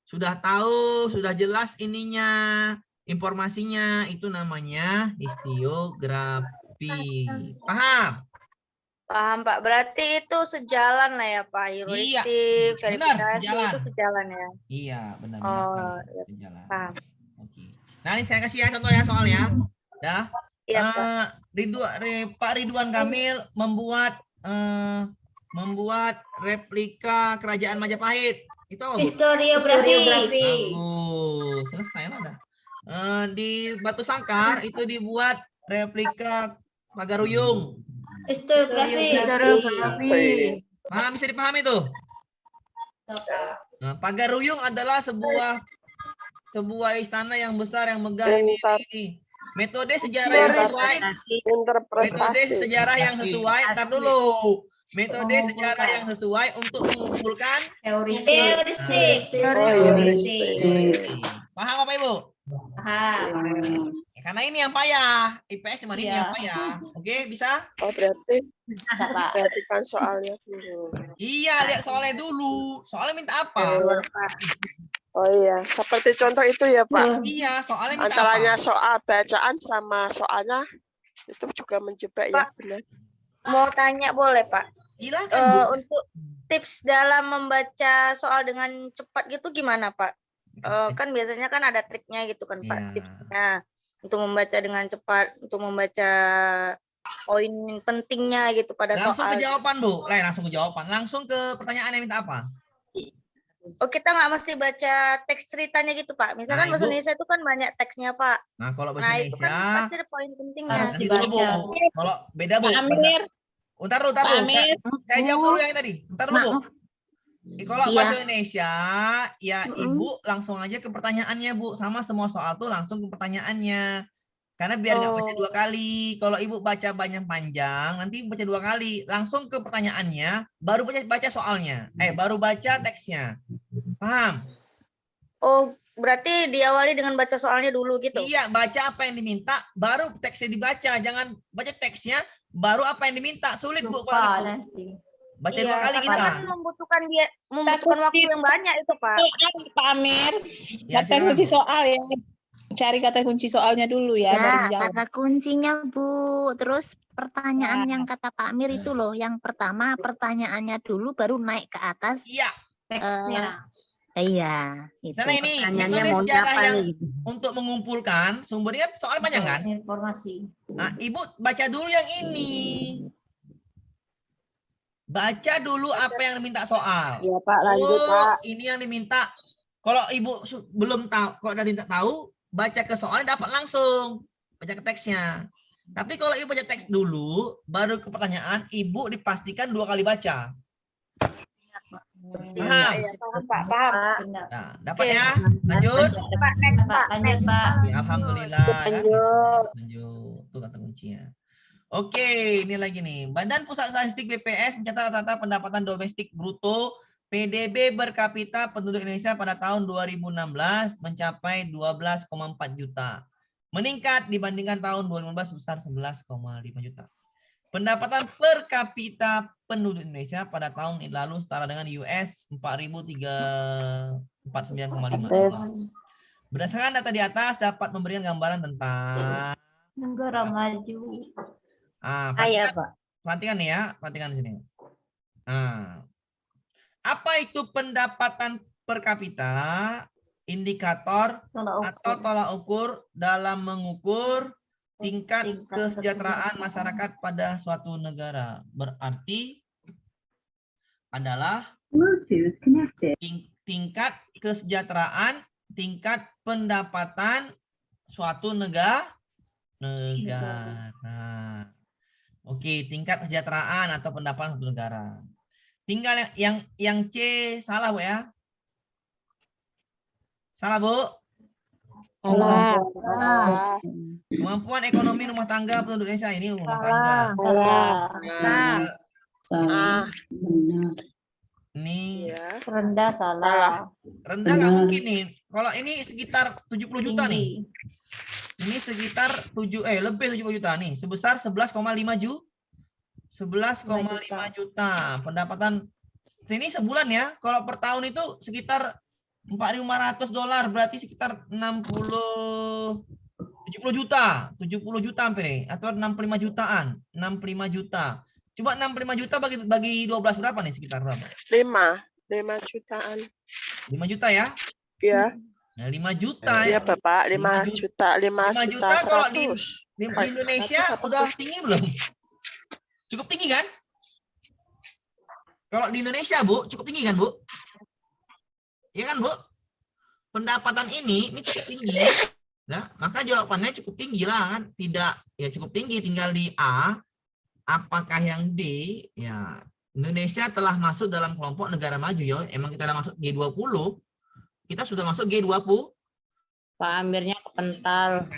Sudah tahu, sudah jelas ininya. Informasinya itu namanya historiografi. Paham? Paham Pak. Berarti itu sejalan lah ya Pak. Heuristik, verifikasi itu sejalan ya. Iya, benar. Oh, sejalan. Paham. Oke. Nah, ini saya kasih ya contoh ya soalnya. Dah. Iya, Pak Ridwan Kamil membuat replika kerajaan Majapahit. Itu apa, Bu? Historiografi. Bagus. Selesai lah dah. Di Batu Sangkar itu dibuat replika Pagaruyung. Historiografi. Paham, bisa dipahami tuh? Nah, pagaruyung adalah sebuah istana yang besar yang megah ini. Metode sejarah yang sesuai. Metode sejarah yang sesuai. Ntar dulu. Metode sejarah yang sesuai untuk mengumpulkan Heuristik. Paham Bapak Ibu? Paham. Ya, karena ini yang payah. IPS ini yang payah. Oke, bisa? Oh, berarti Bisa, Pak. perhatikan soalnya dulu. Iya, lihat soalnya dulu. Soalnya minta apa? Oh iya, seperti contoh itu ya Pak. Iya, soalnya minta Antaranya apa? soal bacaan sama soalnya itu juga menjebak ya, benar. Mau tanya boleh Pak? Silakan, Bu. Untuk tips dalam membaca soal dengan cepat gitu gimana Pak? Kan biasanya kan ada triknya gitu kan Pak, Iya. tipsnya untuk membaca dengan cepat, untuk membaca poin pentingnya gitu pada Langsung soal. ke jawaban, Bu. Langsung ke jawaban. Langsung ke pertanyaan yang minta apa? Oh, kita nggak mesti baca teks ceritanya gitu Pak. Misalkan Nah, bahasa Ibu. Indonesia itu kan banyak teksnya Pak. Nah, kalau bahasa Nah, itu kan Indonesia, pasti ada poin pentingnya. Harus nanti dulu, Bu. dibaca. Kalau beda, Bu. Pak Amir, Ntar dulu. Pak Amir. Saya jawab dulu yang tadi. Ntar dulu, Bu. Kalau Iya. bahasa Indonesia, ya Ibu langsung aja ke pertanyaannya, Bu. Sama semua soal tuh langsung ke pertanyaannya. Karena biar nggak baca 2 kali. Kalau Ibu baca banyak panjang, nanti baca 2 kali. Langsung ke pertanyaannya, baru baca soalnya. Baru baca teksnya. Paham? Oh, berarti diawali dengan baca soalnya dulu gitu. Iya, baca apa yang diminta, baru teksnya dibaca. Jangan baca teksnya, baru apa yang diminta. Sulit, Bu. Lupa Kalau gitu. nanti. Baca Iya, 2 kali karena kita. kan membutuhkan waktu yang banyak itu Pak. Pak Amir, Ya, kata silakan, kunci Bu. soal ya. Cari kata kunci soalnya dulu ya, baru Ya, dijawab. kata kuncinya Bu. Terus pertanyaan yang kata Pak Amir itu loh. Yang pertama pertanyaannya dulu baru naik ke atas. Iya. Teksnya. Iya, itu. Karena ini Pertanyaannya metode mau sejarah diapain yang gitu. untuk mengumpulkan sumbernya soal panjang kan? Informasi. Nah, Ibu baca dulu yang ini. Baca dulu apa yang diminta soal. Iya Pak, lanjut Pak. Ini yang diminta. Kalau Ibu belum tahu, kalau tadi tidak tahu, baca ke soalnya dapat langsung. Baca ke teksnya. Tapi kalau Ibu baca teks dulu, baru ke pertanyaan, Ibu dipastikan 2 kali baca. Paham? Iya, paham Pak, paham. Benar. Nah, dapat ya? Lanjut. Pak, next, Pak, lanjut, Pak. Ya, alhamdulillah. Kan? Lanjut. Lanjut. Itu kata kuncinya. Oke, ini lagi nih. Badan Pusat Statistik BPS mencatat rata-rata pendapatan domestik bruto PDB per kapita penduduk Indonesia pada tahun 2016 mencapai 12,4 juta. Meningkat dibandingkan tahun 2015 sebesar 11,5 juta. Pendapatan per kapita penduduk Indonesia pada tahun lalu setara dengan US 4.349,5. Berdasarkan data di atas dapat memberikan gambaran tentang Negara maju. Iya, Pak. perhatikan nih ya, perhatikan di sini. Nah, apa itu pendapatan per kapita? Indikator atau tolak ukur dalam mengukur tingkat kesejahteraan masyarakat pada suatu negara. Berarti adalah tingkat kesejahteraan, tingkat pendapatan suatu negara. Oke, tingkat kesejahteraan atau pendapatan suatu negara. Tinggal yang C salah, Bu ya? Salah, Bu? Salah. Kemampuan ekonomi rumah tangga penduduk Indonesia ini rumah tangga. Salah. Ini Rendah salah. rendah nggak mungkin nih. Kalau ini sekitar 70 juta nih. Ini sekitar lebih 70 juta nih, sebesar 11,5 juta. Pendapatan sini sebulan ya. Kalau per tahun itu sekitar $4.500, berarti sekitar 70 juta, 70 juta hampir nih, atau 65 jutaan, 65 juta. Coba 65 juta bagi 12 berapa nih, sekitar berapa? 5 jutaan. 5 juta ya? Iya. Nah, 5 juta. Iya Bapak, 5 juta, 5 juta kalau di 100. Indonesia udah tinggi belum? Cukup tinggi kan? Kalau di Indonesia, Bu, cukup tinggi kan, Bu? Iya kan, Bu? Pendapatan ini cukup tinggi. Nah, maka jawabannya cukup tinggi lah kan? Tidak, ya cukup tinggi. Tinggal di A. Apakah yang D? Ya, Indonesia telah masuk dalam kelompok negara maju ya. Emang kita sudah masuk G20. Kita sudah masuk G20. Pak Amirnya kepental.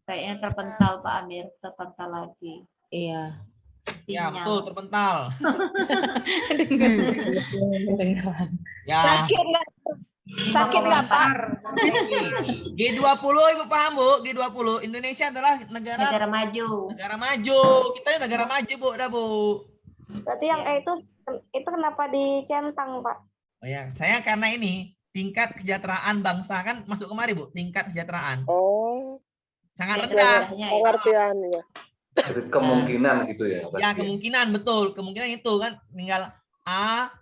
Kayaknya terpental Pak Amir, terpental lagi. Iya. Ya, Sinyal. betul, terpental. Ya. Sakit nggak Pak? G20 Ibu paham Bu? G20 Indonesia adalah Negara maju. negara maju. Kita negara maju Bu, dah Bu. Berarti yang E itu kenapa dicentang, Pak? Oh ya, saya karena ini tingkat kesejahteraan bangsa kan masuk kemari Bu, tingkat kesejahteraan. Oh, Sangat Ya, rendah. daerahnya pengertian ya. Jadi kemungkinan gitu ya. Ya, kemungkinan betul, kemungkinan itu kan tinggal A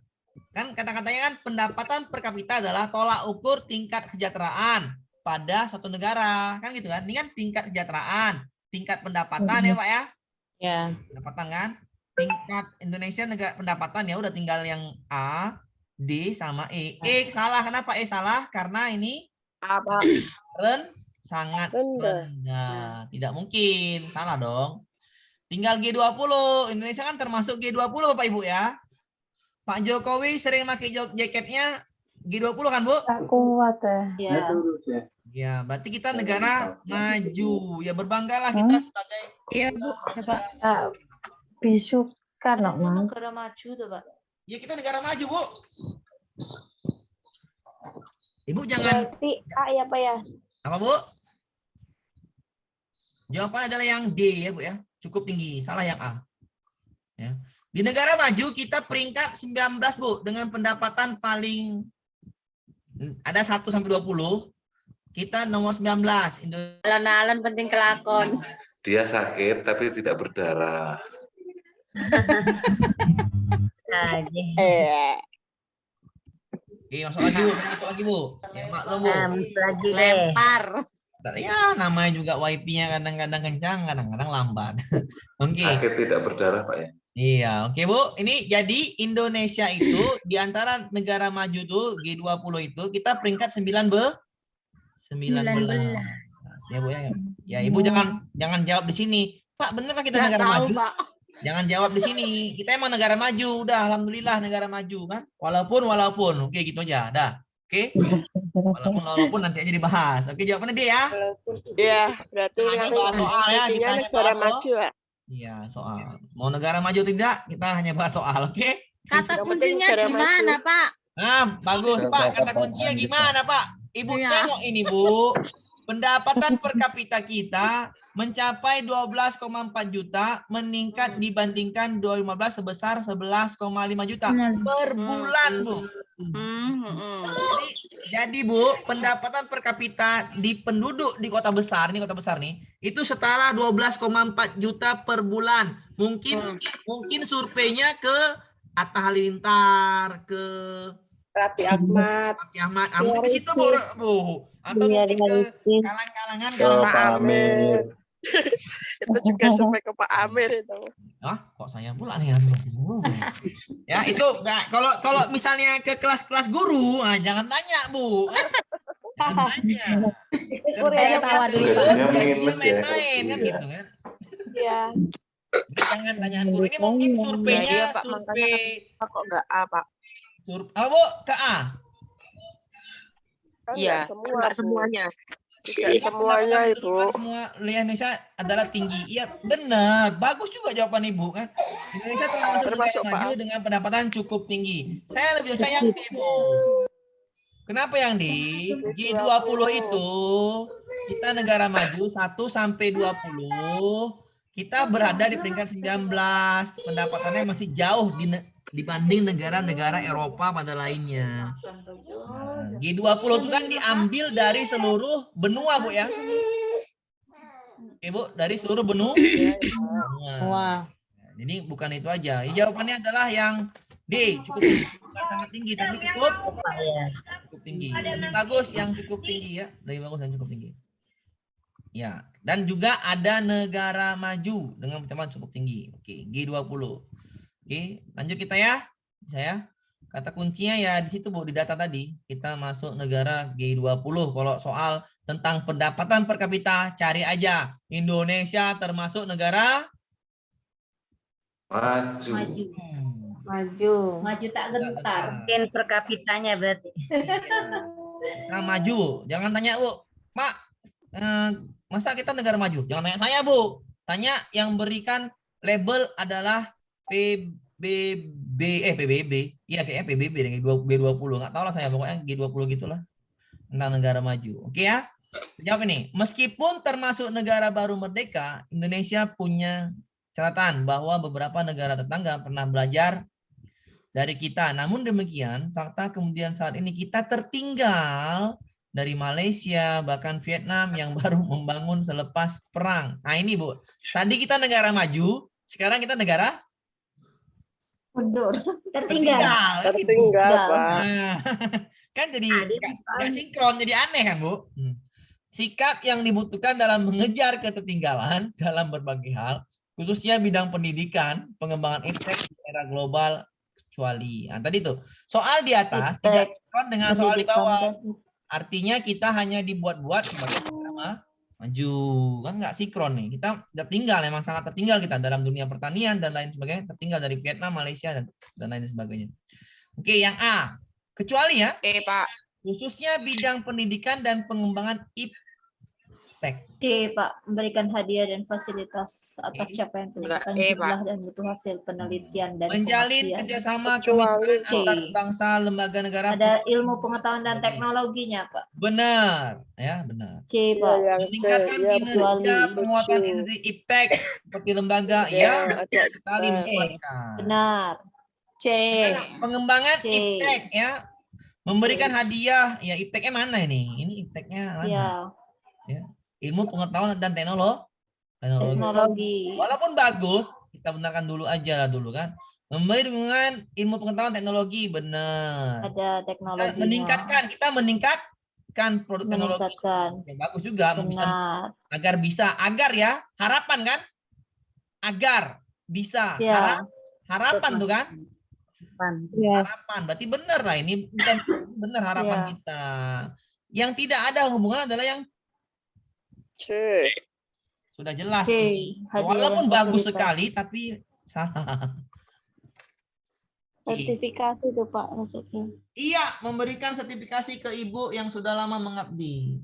kan kata-katanya kan pendapatan per kapita adalah tolak ukur tingkat kesejahteraan pada suatu negara, kan gitu kan? Ini kan tingkat kesejahteraan, tingkat pendapatan ya Pak ya? Ya. Pendapatan kan? Tingkat Indonesia negara pendapatan ya udah tinggal yang A, D sama E. E salah, kenapa E salah? Karena ini Apa? sangat Rendah. rendah. Tidak mungkin, salah dong. Tinggal G20. Indonesia kan termasuk G20 Bapak Ibu ya. Pak Jokowi sering pakai jaketnya G20 kan Bu? Tak kuat Ya. Ya, berarti kita negara maju. Ya berbanggalah kita sebagai Iya Bu. Ya, Pak. bisukan loh, Mas. Negara maju tuh Pak. ya kita negara maju Bu. Ibu jangan Berarti A ya, Pak ya? apa Bu? Jawabannya adalah yang D ya Bu ya. Cukup tinggi, salah yang A. Ya. Di negara maju kita peringkat 19 Bu dengan pendapatan paling ada 1 sampai 20. Kita nomor 19. Alon-alon penting kelakon. Dia sakit tapi tidak berdarah. Oke, masuk lagi Bu, masuk lagi Bu. Ya, maklum Bu. Lagi deh. Lempar. Ya, namanya juga wifi-nya kadang-kadang kencang, kadang-kadang lambat. Oke. Sakit tidak berdarah Pak ya. Iya, oke Bu. Ini jadi Indonesia itu di antara negara maju tuh G20 itu kita peringkat 19. Ya Bu ya. Ya Ibu jangan jawab di sini. Pak, bener kan kita Nggak negara tahu, maju? Pak. Jangan jawab di sini. Kita emang negara maju. Udah, alhamdulillah negara maju kan. Walaupun. Oke, gitu aja. Dah. Oke. Walaupun nanti aja dibahas. Oke, jawabannya dia ya. Iya, berarti Hanya yang bahas soal ya, intinya ditanya negara bahas soal. maju ya. Iya, soal. Mau negara maju tidak? Kita hanya bahas soal, oke? Kata Yang penting kuncinya negara gimana maju. Pak? Nah, bagus Coba Pak. Kata katakan kuncinya gitu. gimana Pak? Ibu Iya. tengok ini Bu. Pendapatan per kapita kita mencapai 12,4 juta, meningkat dibandingkan 2015 sebesar 11,5 juta per bulan Bu. Jadi Bu, pendapatan per kapita di penduduk di kota besar, ini kota besar nih, itu setara 12,4 juta per bulan. Mungkin surveinya ke Atta Halilintar, ke Raffi Ahmad. mungkin ke situ Bu. Atau mungkin ke kalangan-kalangan Ke Pak Amir. Itu juga sampai ke Pak Amir itu. Ah, kok saya pula nih? Ya, itu enggak kalau misalnya ke kelas-kelas guru, jangan tanya, Bu. Jangan tanya. Kuliahnya tawa dulu, Pak. Gajinya minus ya. Main-main kan gitu kan. Iya. Jangan tanya guru. Ini mungkin surveinya Iya, Pak, survei Kok enggak A, Pak? apa Bu? Ke A. Kan Iya, enggak semuanya. Tidak Iya, semuanya, pendapatan Ibu. penduduk semua wilayah Indonesia adalah tinggi. Iya, benar. Bagus juga jawaban Ibu kan. Indonesia termasuk negara maju dengan pendapatan cukup tinggi. Saya lebih suka yang D, Bu. Kenapa yang D? G20 itu kita negara maju 1 sampai 20. Kita berada di peringkat 19. Pendapatannya masih jauh dibanding negara-negara Eropa pada lainnya. Nah, G20 itu kan diambil dari seluruh benua, Bu ya. Oke, Bu, dari seluruh benua. Wah. Jadi bukan itu aja. Jawabannya adalah yang D, cukup tinggi. Bukan sangat tinggi, tapi cukup tinggi. Lebih bagus yang cukup tinggi ya. Lebih bagus yang cukup tinggi. Ya, dan juga ada negara maju dengan pencapaian cukup tinggi. Oke, G20. Oke, lanjut kita ya. Saya kata kuncinya ya di situ Bu, di data tadi. Kita masuk negara G20. Kalau soal tentang pendapatan per kapita, cari aja. Indonesia termasuk negara Maju. Maju tak gentar. Mungkin per kapitanya berarti. Nah, maju. Jangan tanya, Bu. Pak, masa kita negara maju? Jangan tanya saya, Bu. Tanya yang berikan label adalah PBB. Iya, kayaknya PBB, G20. Nggak tahu lah saya, pokoknya G20 gitulah. Tentang negara maju. Oke ya? Jawab ini. Meskipun termasuk negara baru merdeka, Indonesia punya catatan bahwa beberapa negara tetangga pernah belajar dari kita. Namun demikian, fakta kemudian saat ini kita tertinggal dari Malaysia, bahkan Vietnam yang baru membangun selepas perang. Nah ini Bu, tadi kita negara maju, sekarang kita negara Mundur. Tertinggal. Tertinggal, Pak. Nah, kan jadi nggak sinkron, jadi aneh kan Bu. Sikap yang dibutuhkan dalam mengejar ketertinggalan dalam berbagai hal, khususnya bidang pendidikan, pengembangan iptek di era global, kecuali. Nah, tadi tuh soal di atas tidak sinkron dengan soal di bawah. Artinya kita hanya dibuat-buat sebagai negara maju, kan nggak sinkron nih. Kita tertinggal, memang sangat tertinggal kita dalam dunia pertanian dan lain sebagainya, tertinggal dari Vietnam, Malaysia dan lain sebagainya. Oke, yang A, kecuali ya. Pak. Khususnya bidang pendidikan dan pengembangan iptek. C, Pak, memberikan hadiah dan fasilitas atas siapa yang menentukan jumlah dan butuh hasil penelitian dan menjalin pengabdian. kerjasama kemitraan antar bangsa, lembaga negara. Ada ilmu pengetahuan dan teknologinya, Pak. Benar, ya benar. C, Pak. Meningkatkan kinerja penguatan industri iptek seperti lembaga, ya sekali menguatkan. Benar. C. Pengembangan iptek, ya. Memberikan hadiah, ya ipteknya mana ini? Ini ipteknya mana? Ya. Ilmu pengetahuan dan teknologi. Walaupun bagus, kita benarkan dulu aja lah dulu kan. Memberi dukungan ilmu pengetahuan teknologi, benar. Ada teknologi. Kita meningkatkan produk teknologi. Ya, bagus juga. Agar ya, harapan kan? Agar bisa. Ya. Harapan tuh kan? Harapan. Berarti benar lah ini, bukan benar harapan kita. Yang tidak ada hubungan adalah yang C. Sudah jelas ini. Walaupun bagus sekali tapi salah. Sertifikasi tuh Pak maksudnya. Iya, memberikan sertifikasi ke ibu yang sudah lama mengabdi.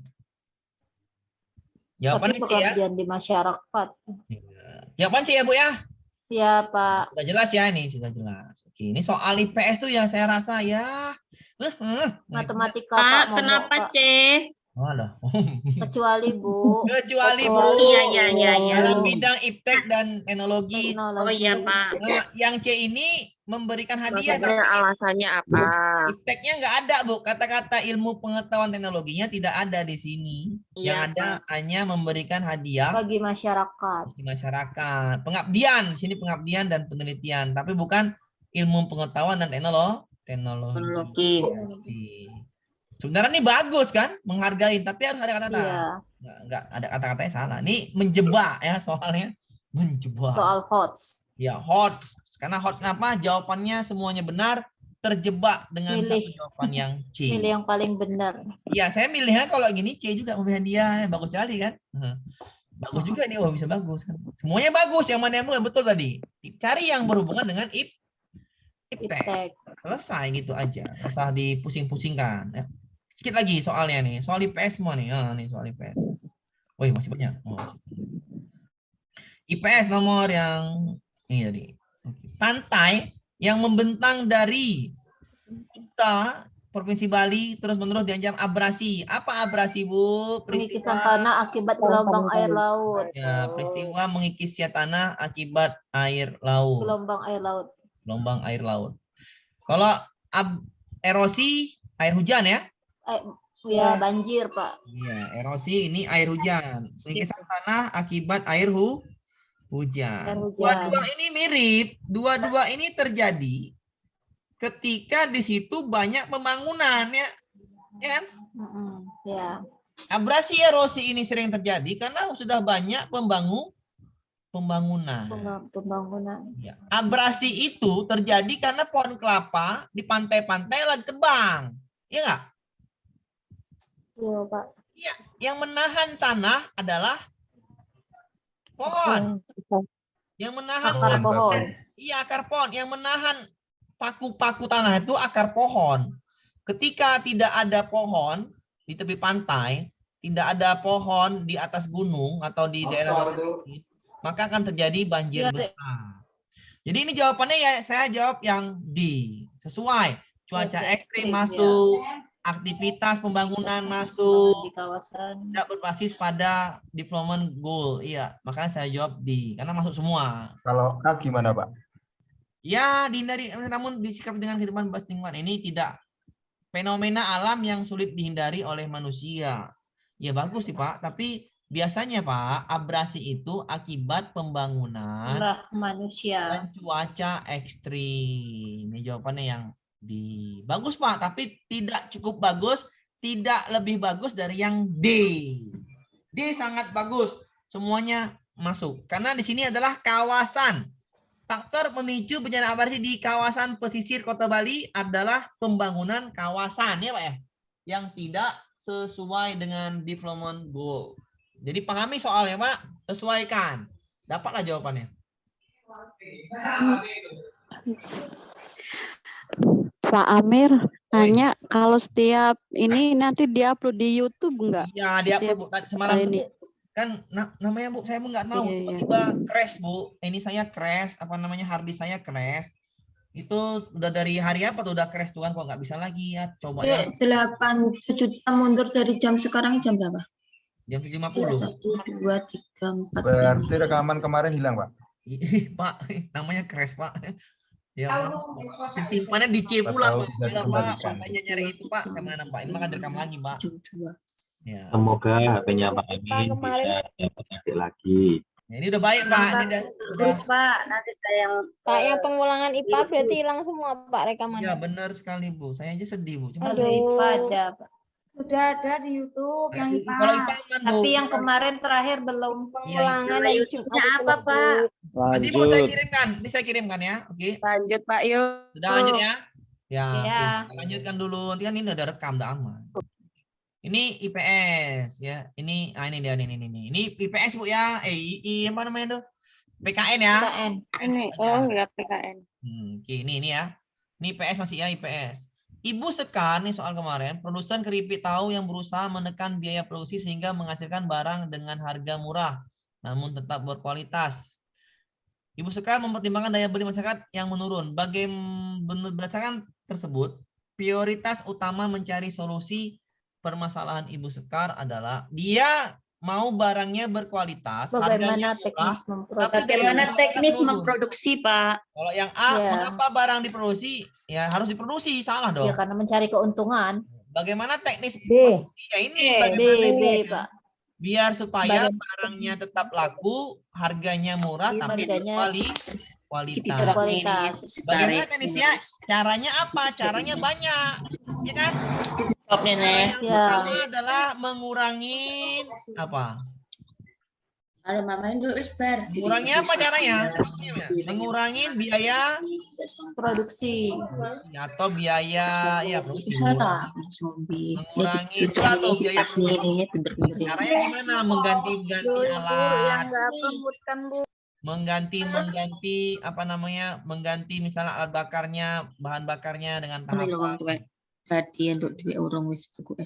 Jawabannya C ya. Pengabdian di masyarakat. Jawaban C ya Bu ya. Ya Pak. Sudah jelas ya ini, sudah jelas. Oke, ini soal IPS tuh yang saya rasa ya. Matematika Pak, kenapa C? Alah. Kecuali Bu. Kecuali Bu. Iya. Dalam bidang iptek dan teknologi. Oh iya Pak. Nah, yang C ini memberikan hadiah. Alasannya apa? Ipteknya nggak ada Bu. Kata-kata ilmu pengetahuan teknologinya tidak ada di sini. Yang ada hanya memberikan hadiah bagi masyarakat. Bagi masyarakat. Pengabdian. Sini pengabdian dan penelitian. Tapi bukan ilmu pengetahuan dan teknologi. Sebenarnya ini bagus kan, menghargai, tapi harus ada kata-kata. Nggak ada kata-katanya salah. Ini menjebak ya soalnya, menjebak. Soal HOTS. Ya HOTS. Karena HOTS kenapa? Jawabannya semuanya benar, terjebak dengan satu jawaban yang C. Pilih yang paling benar. Ya saya milihnya kalau gini C juga pemilihan dia, bagus sekali kan. Bagus juga nih, bisa bagus kan. Semuanya bagus, yang mana yang betul tadi. Cari yang berhubungan dengan iptek. Selesai gitu aja, nggak usah dipusing-pusingkan ya. Sedikit lagi soalnya nih, soal IPS semua nih. Nih soal IPS. Woi, masih banyak. IPS nomor yang ini tadi. Pantai yang membentang dari Kuta, Provinsi Bali, terus-menerus diancam abrasi. Apa abrasi, Bu? Pengikisan tanah akibat gelombang air laut. Ya, peristiwa mengikis tanah akibat air laut. Gelombang air laut. Gelombang air laut. Kalau erosi, air hujan ya? Ya, banjir, Pak. Iya, erosi ini air hujan. Pengikisan tanah akibat air hujan. Dua-dua ini mirip. Dua-dua ini terjadi ketika di situ banyak pembangunan ya. Ya kan? Ya. Abrasi erosi ini sering terjadi karena sudah banyak pembangunan. Ya. Abrasi itu terjadi karena pohon kelapa di pantai-pantai lagi tebang. Iya nggak? Iya, Pak. Iya, yang menahan tanah adalah pohon. Yang menahan Akar pohon. Iya, akar pohon. Yang menahan paku-paku tanah itu akar pohon. Ketika tidak ada pohon di tepi pantai, tidak ada pohon di atas gunung atau di daerah bukit, maka akan terjadi banjir besar. Jadi ini jawabannya ya saya jawab yang D. Sesuai. Cuaca ekstrim masuk, aktivitas pembangunan masuk, di kawasan tidak berbasis pada development goal. Iya, makanya saya jawab D karena masuk semua. Kalau A gimana, Pak? Ya, dihindari namun disikapi dengan kehidupan berbasis lingkungan. Ini tidak fenomena alam yang sulit dihindari oleh manusia. Ya bagus sih Pak, tapi biasanya Pak, abrasi itu akibat pembangunan manusia dan cuaca ekstrim. Ini jawabannya yang di bagus Pak, tapi tidak cukup bagus, tidak lebih bagus dari yang D. D sangat bagus, semuanya masuk. Karena di sini adalah kawasan. Faktor memicu bencana abrasi di kawasan pesisir Kota Bali adalah pembangunan kawasan ya Pak ya, yang tidak sesuai dengan development goal. Jadi pahami soalnya Pak, sesuaikan. Dapatlah jawabannya. Pak Amir nanya kalau setiap ini nanti diupload di YouTube enggak? Iya, diupload semalam ini. Kan namanya Bu, saya nggak tahu tiba-tiba crash Bu. Ini saya crash, apa namanya hard disk saya crash. Itu udah dari hari apa tuh udah crash tuh kan, kok nggak bisa lagi ya. Coba ya. 8 juta mundur dari jam sekarang jam berapa? Jam 7.50. 1, 2, 3, 4. Berarti rekaman kemarin hilang, Pak. Pak, namanya crash Pak. Ya, simpannya di C pula Pak. Pak, sampainya nyari itu Pak, kemana Pak? Ini makan direkam lagi Pak. Ya. Semoga HP-nya Pak Amin bisa dapat adik lagi. Ya, ini udah baik Pak. Ini udah. Pak, nanti saya yang Pak, yang pengulangan IPA berarti hilang semua Pak rekaman. Ya benar sekali Bu. Saya aja sedih Bu. Cuma IPA ada Pak. Sudah ada di YouTube yang IPA. Kalau IPA aman, Bu. Tapi yang kemarin terakhir belum pengulangan ya, YouTube-nya apa Pak? Nanti mau saya kirimkan, bisa kirimkan ya. Oke. Lanjut Pak yuk. Sudah lanjut ya. Ya. Ya. Oke. Lanjutkan dulu. Nanti kan ini udah rekam, udah aman. Ini IPS ya. Ini ini dia ini. Ini IPS Bu ya. Apa namanya tuh? PKN ya. PKN. Ini ya PKN. Oke, ini ya. Ini IPS masih ya IPS. Ibu Sekar nih soal kemarin, produsen keripik tahu yang berusaha menekan biaya produksi sehingga menghasilkan barang dengan harga murah namun tetap berkualitas. Ibu Sekar mempertimbangkan daya beli masyarakat yang menurun. Berdasarkan tersebut, prioritas utama mencari solusi permasalahan Ibu Sekar adalah dia mau barangnya berkualitas, bagaimana teknis memproduksi Pak. Kalau yang A, mengapa barang diproduksi? Ya harus diproduksi, salah dong. Ya karena mencari keuntungan. Bagaimana teknis B. Ya ini B Pak. Biar supaya barangnya tetap laku, harganya murah, tapi kualitas. Bagaimana teknisnya? Caranya apa? Caranya banyak, ya kan? Yang pertama adalah mengurangi apa? Mengurangi apa caranya? Mengurangi biaya produksi atau biaya produksi. Mengurangi atau biaya produksi. Caranya gimana? Mengganti alat. Mengganti apa namanya? Mengganti misalnya alat bakarnya, bahan bakarnya dengan tahapan. Tadi untuk duit orang wis tuku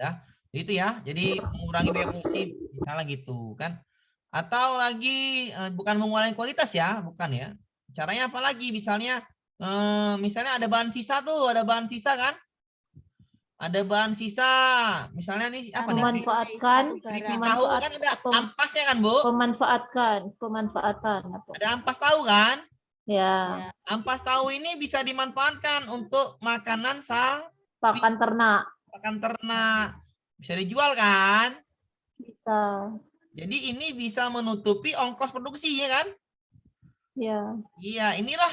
Ya, itu ya. Jadi mengurangi biaya produksi misalnya gitu kan. Atau lagi bukan mengurangi kualitas ya, bukan ya. Caranya apa lagi? Misalnya ada bahan sisa tuh, ada bahan sisa kan? Ada bahan sisa. Misalnya nih apa nih? Memanfaatkan tahu kan ada ampasnya kan, Bu? Pemanfaatan apa? Ada ampas tahu kan? Ya. Ampas tahu ini bisa dimanfaatkan untuk makanan pakan ternak. Pakan ternak. Bisa dijual kan? Bisa. Jadi ini bisa menutupi ongkos produksi ya kan? Ya. Iya, inilah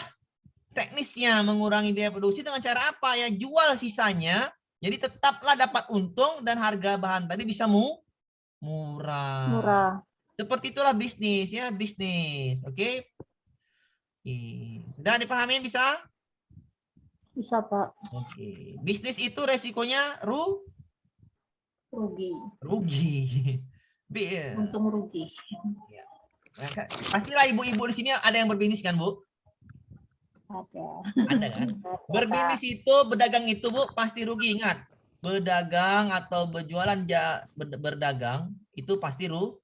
teknisnya mengurangi biaya produksi dengan cara apa ya? Jual sisanya. Jadi tetaplah dapat untung dan harga bahan tadi bisa murah. Seperti itulah bisnis ya, bisnis. Oke. Sudah dipahami bisa? Bisa, Pak. Oke. Bisnis itu resikonya Rugi. Untung rugi. Ya. Pastilah ibu-ibu di sini ada yang berbisnis kan, Bu? Ada kan? Berbisnis itu, berdagang itu, Bu, pasti rugi. Ingat, berdagang atau berjualan, berdagang itu pasti rugi.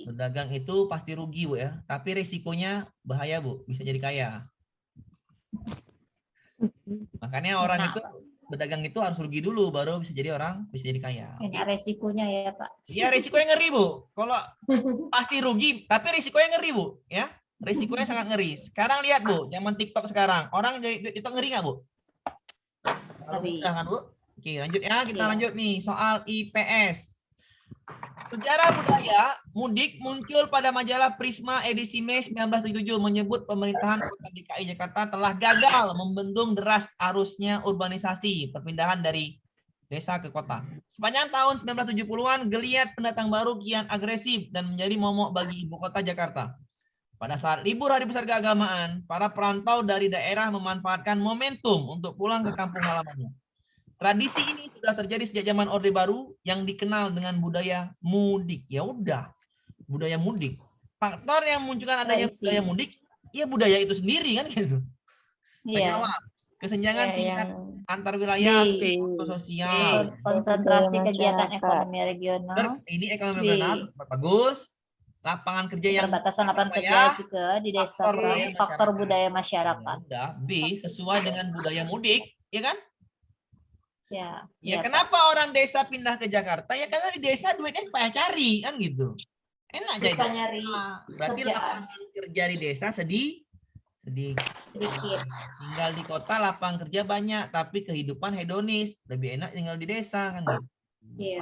Berdagang itu pasti rugi, Bu ya. Tapi risikonya bahaya, Bu. Bisa jadi kaya. Makanya orang itu berdagang itu harus rugi dulu, baru bisa jadi kaya. Enak resikonya ya, Pak. Iya, risikonya ngeri, Bu. Kalau pasti rugi, tapi risikonya ngeri, Bu. Ya, risikonya sangat ngeri. Sekarang lihat, Bu, zaman TikTok sekarang. Orang jadi TikTok ngeri nggak, Bu? Ngeri. Kan, Bu? Oke, lanjut ya. Kita lanjut nih, soal IPS. Sejarah budaya mudik muncul pada majalah Prisma edisi Mei 1977 menyebut pemerintahan Kota DKI Jakarta telah gagal membendung deras arusnya urbanisasi, perpindahan dari desa ke kota. Sepanjang tahun 1970-an, geliat pendatang baru kian agresif dan menjadi momok bagi ibu kota Jakarta. Pada saat libur hari besar keagamaan, para perantau dari daerah memanfaatkan momentum untuk pulang ke kampung halamannya. Tradisi ini sudah terjadi sejak zaman Orde Baru yang dikenal dengan budaya mudik. Ya udah, budaya mudik. Faktor yang munculkan adanya budaya mudik, ya budaya itu sendiri kan gitu. Iya. Kesenjangan tingkat antar wilayah, sosial, konsentrasi kegiatan ekonomi regional. Ini ekonomi regional bagus. Lapangan kerja yang perbatasan lapangan kerja juga di desa, faktor budaya masyarakat. Ya, B sesuai dengan budaya mudik, ya kan? Ya, kenapa orang desa pindah ke Jakarta? Ya karena di desa duitnya payah cari kan gitu. Enak bisa jadi. Nyari berarti lapangan kerja di desa sedikit. Tinggal di kota lapangan kerja banyak, tapi kehidupan hedonis. Lebih enak tinggal di desa kan gitu.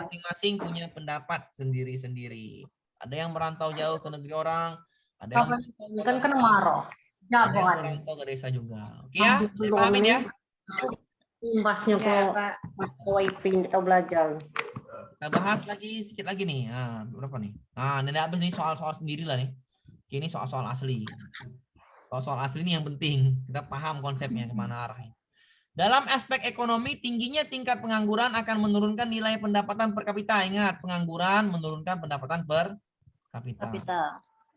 Masing-masing punya pendapat sendiri-sendiri. Ada yang merantau jauh ke negeri orang, ada yang kemarau. Ada yang merantau ke desa juga. Oke ya, saya pahamin ya. Imbasnya kok wiping kita belajar. Kita bahas lagi sedikit lagi nih. Nah, berapa nih? Nah, ini habis nih soal-soal sendiri lah nih. Ini soal-soal asli. Soal-soal asli ini yang penting. Kita paham konsepnya kemana arahnya. Dalam aspek ekonomi, tingginya tingkat pengangguran akan menurunkan nilai pendapatan per kapita. Ingat, pengangguran menurunkan pendapatan per kapita.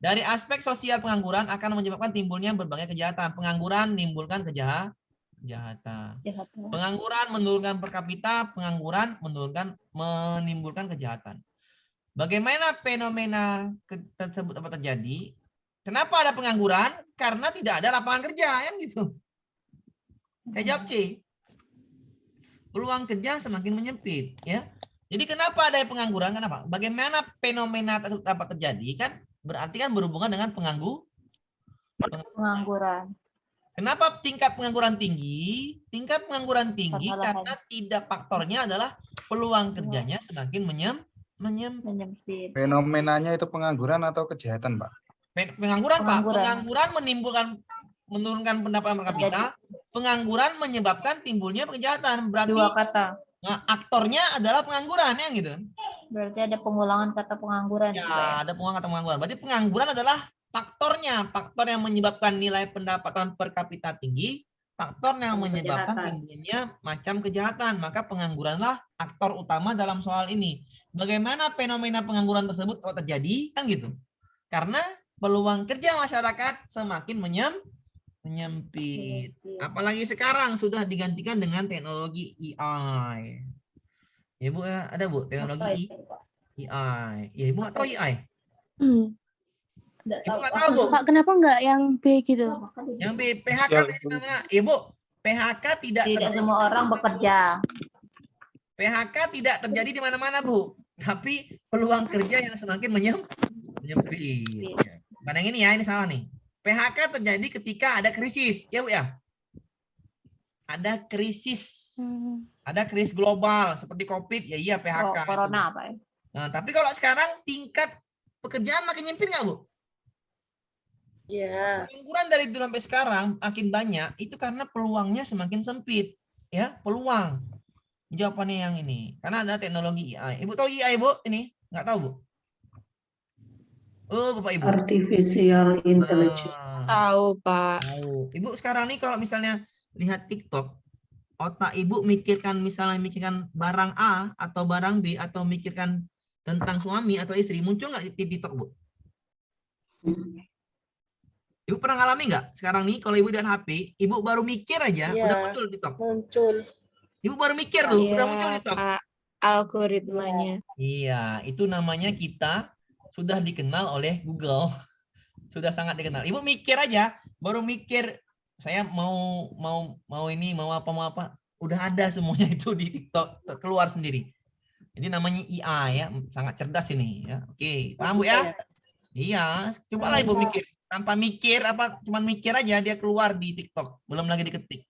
Dari aspek sosial, pengangguran akan menyebabkan timbulnya berbagai kejahatan. Pengangguran menimbulkan kejahatan. Pengangguran menurunkan per kapita, pengangguran menimbulkan kejahatan. Bagaimana fenomena tersebut dapat terjadi? Kenapa ada pengangguran? Karena tidak ada lapangan kerja, kan gitu. Saya jawab C. Peluang kerja semakin menyempit, ya. Jadi kenapa ada pengangguran? Kenapa? Bagaimana fenomena tersebut dapat terjadi? Kan berarti kan berhubungan dengan pengangguran. Kenapa tingkat pengangguran tinggi? Tingkat pengangguran tinggi karena tidak faktornya adalah peluang kerjanya semakin menyempit. Fenomenanya itu pengangguran atau kejahatan, Pak? Pengangguran, Pak. Pengangguran menurunkan pendapatan per kapita. Pengangguran menyebabkan timbulnya kejahatan. Berarti dua kata. Nah, aktornya adalah pengangguran ya gitu. Berarti ada pengulangan kata pengangguran. Ya, ada pengulangan kata pengangguran. Berarti pengangguran adalah faktornya, faktor yang menyebabkan nilai pendapatan per kapita tinggi, faktor yang menyebabkan timbulnya macam kejahatan. Maka pengangguranlah aktor utama dalam soal ini. Bagaimana fenomena pengangguran tersebut kalau terjadi? Kan gitu. Karena peluang kerja masyarakat semakin menyempit. Apalagi sekarang sudah digantikan dengan teknologi AI. Ya Bu, ya, ada Bu teknologi AI. Ya Ibu nggak tahu AI? Ibu nggak tahu Bu? Pak, kenapa nggak yang B gitu? Yang B, PHK di mana? Ibu, PHK tidak semua orang bekerja. PHK tidak terjadi di mana-mana Bu, tapi peluang kerja yang semakin menyempit. Bukan yang ini ya, ini salah nih. PHK terjadi ketika ada krisis, ya Bu ya. Ada krisis. Ada krisis global seperti Covid, ya iya PHK. Corona apa ya? Nah, tapi kalau sekarang tingkat pekerjaan makin nyempit nggak Bu? Iya. Pengangguran dari dulu sampai sekarang makin banyak itu karena peluangnya semakin sempit, ya peluang. Jawabannya yang ini, karena ada teknologi AI. Ibu tahu AI Bu? Ini nggak tahu Bu? Oh Bapak Ibu. Artificial Intelligence. Tahu Pak. Tahu. Ibu sekarang nih kalau misalnya lihat TikTok, otak ibu misalnya mikirkan barang A atau barang B atau mikirkan tentang suami atau istri, muncul nggak di TikTok, Bu? Ibu pernah ngalami nggak? Sekarang nih kalau ibu lihat HP, ibu baru mikir aja, udah muncul di TikTok. Muncul. Ibu baru mikir tuh, udah muncul di TikTok. Algoritmanya. Iya, itu namanya kita sudah dikenal oleh Google. Sudah sangat dikenal. Ibu mikir aja, baru mikir saya mau apa, udah ada semuanya itu di TikTok, keluar sendiri. Jadi namanya IA ya, sangat cerdas ini ya. Oke, paham Bu ya? Iya, cobalah Ibu mikir. Tanpa mikir apa, cuman mikir aja dia keluar di TikTok, belum lagi diketik.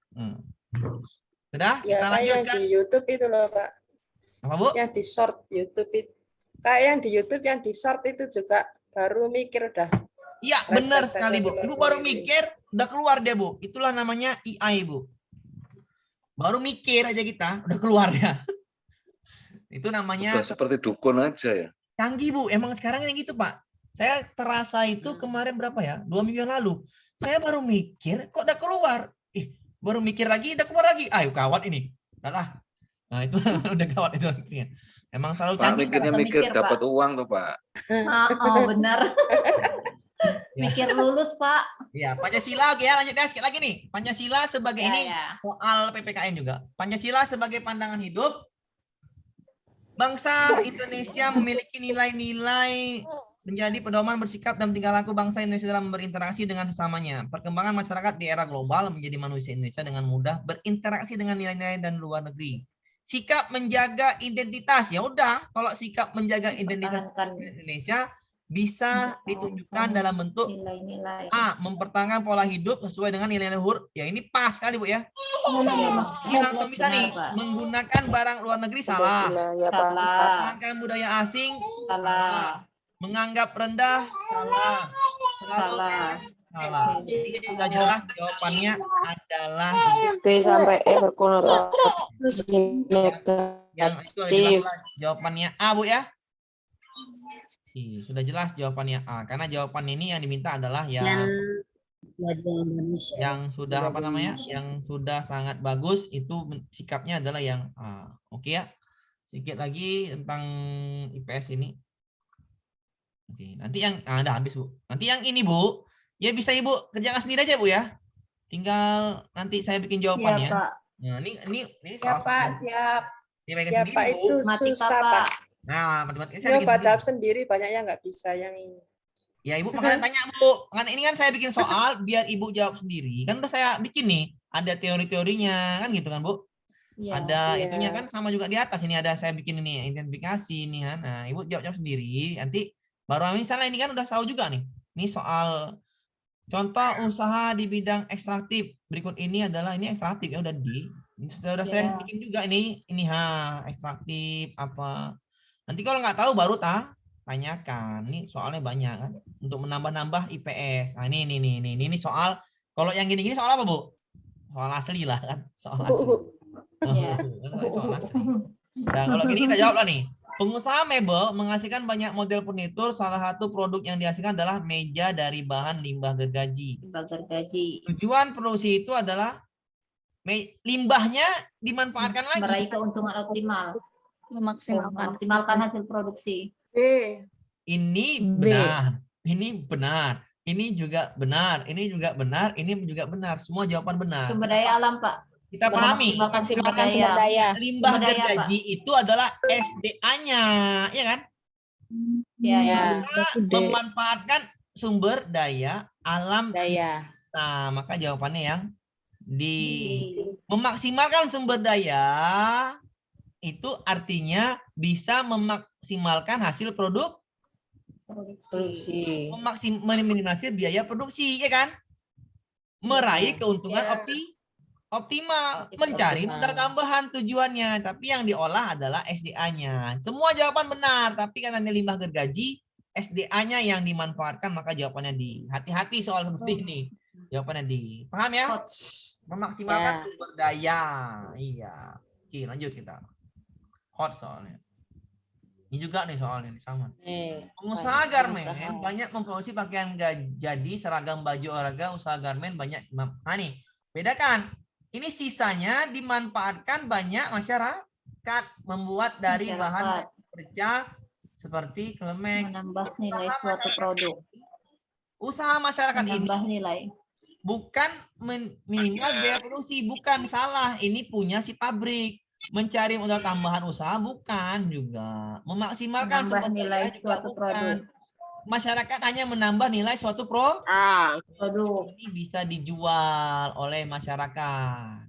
Sudah? Ya, Kita lanjutkan. yang di YouTube itu loh, Pak. Apa, Bu? Yang di short YouTube itu. Kayak yang di YouTube yang di short itu juga baru mikir udah. Iya, benar sekali, Bu. Ibu baru mikir, udah keluar dia, Bu. Itulah namanya AI, Bu. Baru mikir aja kita, udah keluar ya. Itu namanya Sudah seperti dukun aja ya. canggih, Bu. Emang sekarang ini gitu, Pak. Saya terasa itu kemarin berapa ya? 2 minggu yang lalu. Saya baru mikir, kok udah keluar. Baru mikir lagi, udah keluar lagi. Ayo, gawat ini. Udah. Nah, itu udah gawat itu artinya. Emang selalu Pak, canggih. mikir dapat uang tuh, Pak. Oh, benar. Mikir lulus, Pak. Ya, Pancasila, oke ya, lanjut ya, sedikit lagi nih. Pancasila sebagai ini soal PPKN juga. Pancasila sebagai pandangan hidup. Bangsa Indonesia memiliki nilai-nilai menjadi pedoman bersikap dan tingkah laku bangsa Indonesia dalam berinteraksi dengan sesamanya. Perkembangan masyarakat di era global menjadi manusia Indonesia dengan mudah berinteraksi dengan nilai-nilai dan luar negeri. Sikap menjaga identitas, ya udah, kalau sikap menjaga identitas Indonesia bisa ditunjukkan dalam bentuk nilai-nilai. A, mempertahankan pola hidup sesuai dengan nilai luhur. Ya ini pas kali, Bu ya. Ini langsung bisa nih, menggunakan barang luar negeri salah. Mempertahankan budaya asing salah. Menganggap rendah salah. Salah. Jadi sudah jelas jawabannya adalah B sampai E berkonotasi yang itu jelas jawabannya A, Bu ya. Sudah jelas jawabannya A, karena jawaban ini yang diminta adalah yang sudah apa namanya, yang sudah sangat bagus, itu sikapnya adalah yang A. Oke ya, sedikit lagi tentang IPS ini. Oke, nanti yang udah habis, Bu. Nanti yang ini, Bu, ya bisa Ibu kerjakan sendiri aja, Bu ya. Tinggal nanti saya bikin jawabannya. Ya, Pak. Nah, ini Ya, Pak, siap. Dia bikin Ya, sendiri, Pak, Bu. itu susah, Pak. Nah, matematika saya bikin Coba sendiri. jawab sendiri, banyaknya nggak bisa yang ini. Ya, Ibu makanya tanya, Bu. Kan ini kan saya bikin soal biar Ibu jawab sendiri. Kan udah saya bikin nih, ada teori-teorinya kan gitu kan, Bu? Ya, ada iya. itunya kan sama juga di atas ini ada saya bikin ini identifikasi nih kan. Nah, Ibu jawab sendiri. Nanti baru misalnya ini kan udah tahu juga nih. Ini soal contoh usaha di bidang ekstraktif. Berikut ini adalah ini ekstraktif ya udah ini sudah saya bikin juga ini ekstraktif apa. Nanti kalau nggak tahu baru tanyakan. Ini soalnya banyak kan untuk menambah-nambah IPS. Nah, ini soal kalau yang gini-gini soal apa, Bu? Soal asli lah kan, soal asli. Soal asli. Nah, kalau gini kita jawab lah nih. Pengusaha mebel menghasilkan banyak model furnitur. Salah satu produk yang dihasilkan adalah meja dari bahan limbah gergaji. Tujuan produksi itu adalah limbahnya dimanfaatkan lagi. Meraih keuntungan optimal. Memaksimalkan hasil produksi. Ini benar. Ini benar. Ini juga benar. Ini juga benar. Ini juga benar. Semua jawaban benar. Sumber daya alam, Pak. Kita pahami. Maksimalkan sumber daya. Limbah gergaji itu adalah SDA-nya, ya kan? Ya. Memanfaatkan sumber daya alam. Nah, maka jawabannya yang memaksimalkan sumber daya itu artinya bisa memaksimalkan hasil produksi. Meminimalisir biaya produksi, ya kan? Meraih keuntungan optimal, mencari modal tambahan tujuannya, tapi yang diolah adalah SDA-nya. Semua jawaban benar, tapi karena ini limbah gergaji, SDA-nya yang dimanfaatkan, maka jawabannya di. Hati-hati soal seperti ini. Jawabannya di. Paham ya? Memaksimalkan sumber daya. Iya. Oke, lanjut kita. Hot soalnya. Ini juga nih soalnya sama. Pengusaha garmen banyak memproduksi pakaian jadi seragam baju olahraga. Usaha garmen banyak. Nah nih, bedakan. Ini sisanya dimanfaatkan banyak masyarakat membuat dari bahan kerja seperti klemek. Menambah nilai suatu produk. Usaha masyarakat Menambah ini nilai. bukan minimal biaya produksi, bukan salah. Ini punya si pabrik. Mencari modal tambahan usaha bukan juga. Memaksimalkan Menambah sumber nilai daya juga suatu bukan. produk. Masyarakat hanya menambah nilai suatu produk. Ini bisa dijual oleh masyarakat.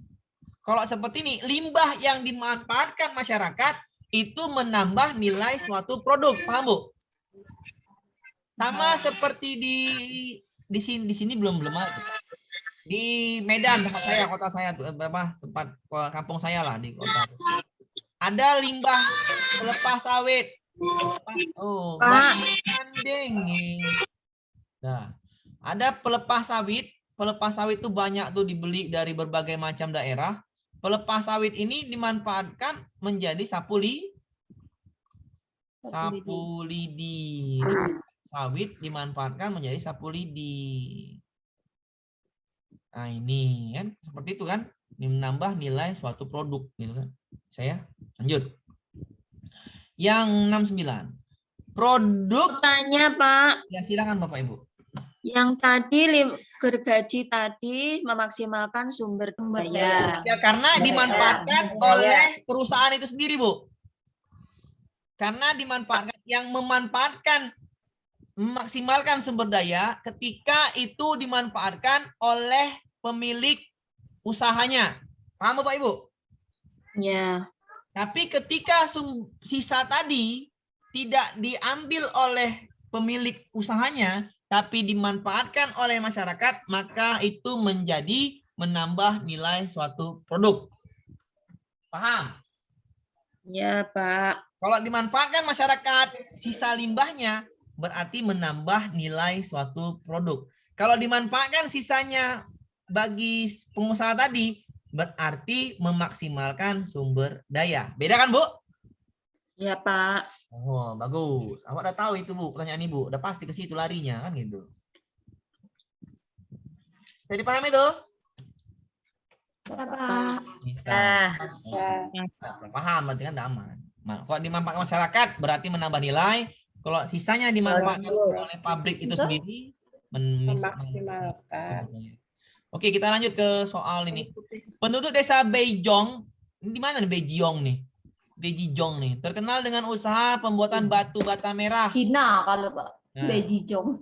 Kalau seperti ini, limbah yang dimanfaatkan masyarakat itu menambah nilai suatu produk, paham Bu? Sama seperti di sini belum ada. Di Medan tempat saya, kota saya, tempat kampung saya lah di kota. Ada limbah pelepah sawit. Oh, nah, ada pelepah sawit. Pelepah sawit itu banyak tuh dibeli dari berbagai macam daerah. Pelepah sawit ini dimanfaatkan menjadi sapu lidi. Sawit dimanfaatkan menjadi sapu lidi. Nah, ini kan seperti itu kan, menambah nilai suatu produk gitu kan. Saya lanjut. Yang 69. Produk. Tanya, Pak. Ya, silakan Bapak Ibu. Yang tadi gergaji tadi memaksimalkan sumber daya. Ya, karena dimanfaatkan oleh perusahaan itu sendiri, Bu. Karena dimanfaatkan, yang memaksimalkan sumber daya ketika itu dimanfaatkan oleh pemilik usahanya. Paham Bapak Ibu? Ya. Tapi ketika sisa tadi tidak diambil oleh pemilik usahanya, tapi dimanfaatkan oleh masyarakat, maka itu menjadi menambah nilai suatu produk. Paham? Ya, Pak. Kalau dimanfaatkan masyarakat, sisa limbahnya berarti menambah nilai suatu produk. Kalau dimanfaatkan sisanya bagi pengusaha tadi, berarti memaksimalkan sumber daya. Beda kan, Bu? Ya, Pak. Oh, bagus. Awak udah tahu itu, Bu, pertanyaan Ibu. Udah pasti ke situ larinya, kan gitu. Jadi paham itu? Bisa. Paham, berarti kan udah aman. Kalau dimanfaatkan masyarakat, berarti menambah nilai. Kalau sisanya dimanfaatkan oleh pabrik itu sendiri, memaksimalkan. Oke, kita lanjut ke soal ini. Penduduk desa Beijong, di mana nih Beijong nih? Beijong nih, terkenal dengan usaha pembuatan batu bata merah. Cina kalau Pak. Nah, Beijong.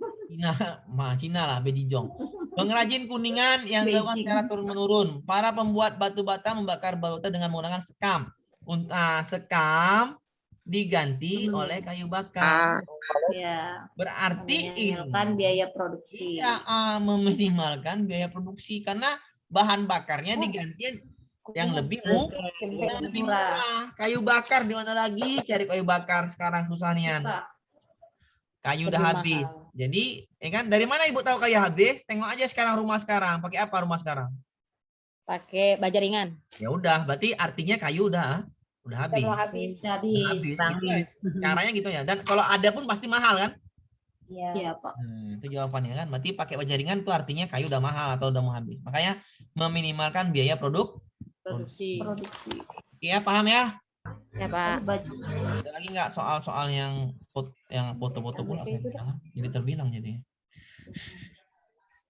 Cina lah, Beijong. Pengrajin kuningan yang dilakukan secara turun-menurun. Para pembuat batu bata membakar batu dengan menggunakan sekam. Sekam diganti oleh kayu bakar. Ya. Berarti meminimalkan biaya produksi. Iya, meminimalkan biaya produksi karena bahan bakarnya diganti yang lebih murah. Kayu bakar di mana lagi? Cari kayu bakar sekarang susah nian. Kayu udah habis. Jadi, kan dari mana Ibu tahu kayu habis? Tengok aja sekarang rumah sekarang. Pakai apa rumah sekarang? Pakai baja ringan. Ya udah, berarti artinya kayu udah habis. Habis. Caranya gitu ya. Dan kalau ada pun pasti mahal kan? Iya, Pak. Itu jawabannya kan. Berarti pakai baja ringan itu artinya kayu udah mahal atau udah mau habis. Makanya meminimalkan biaya produksi. Iya, paham ya? Ya, Pak. Ada lagi nggak soal-soal yang foto-foto pula? Jadi terbilang jadi.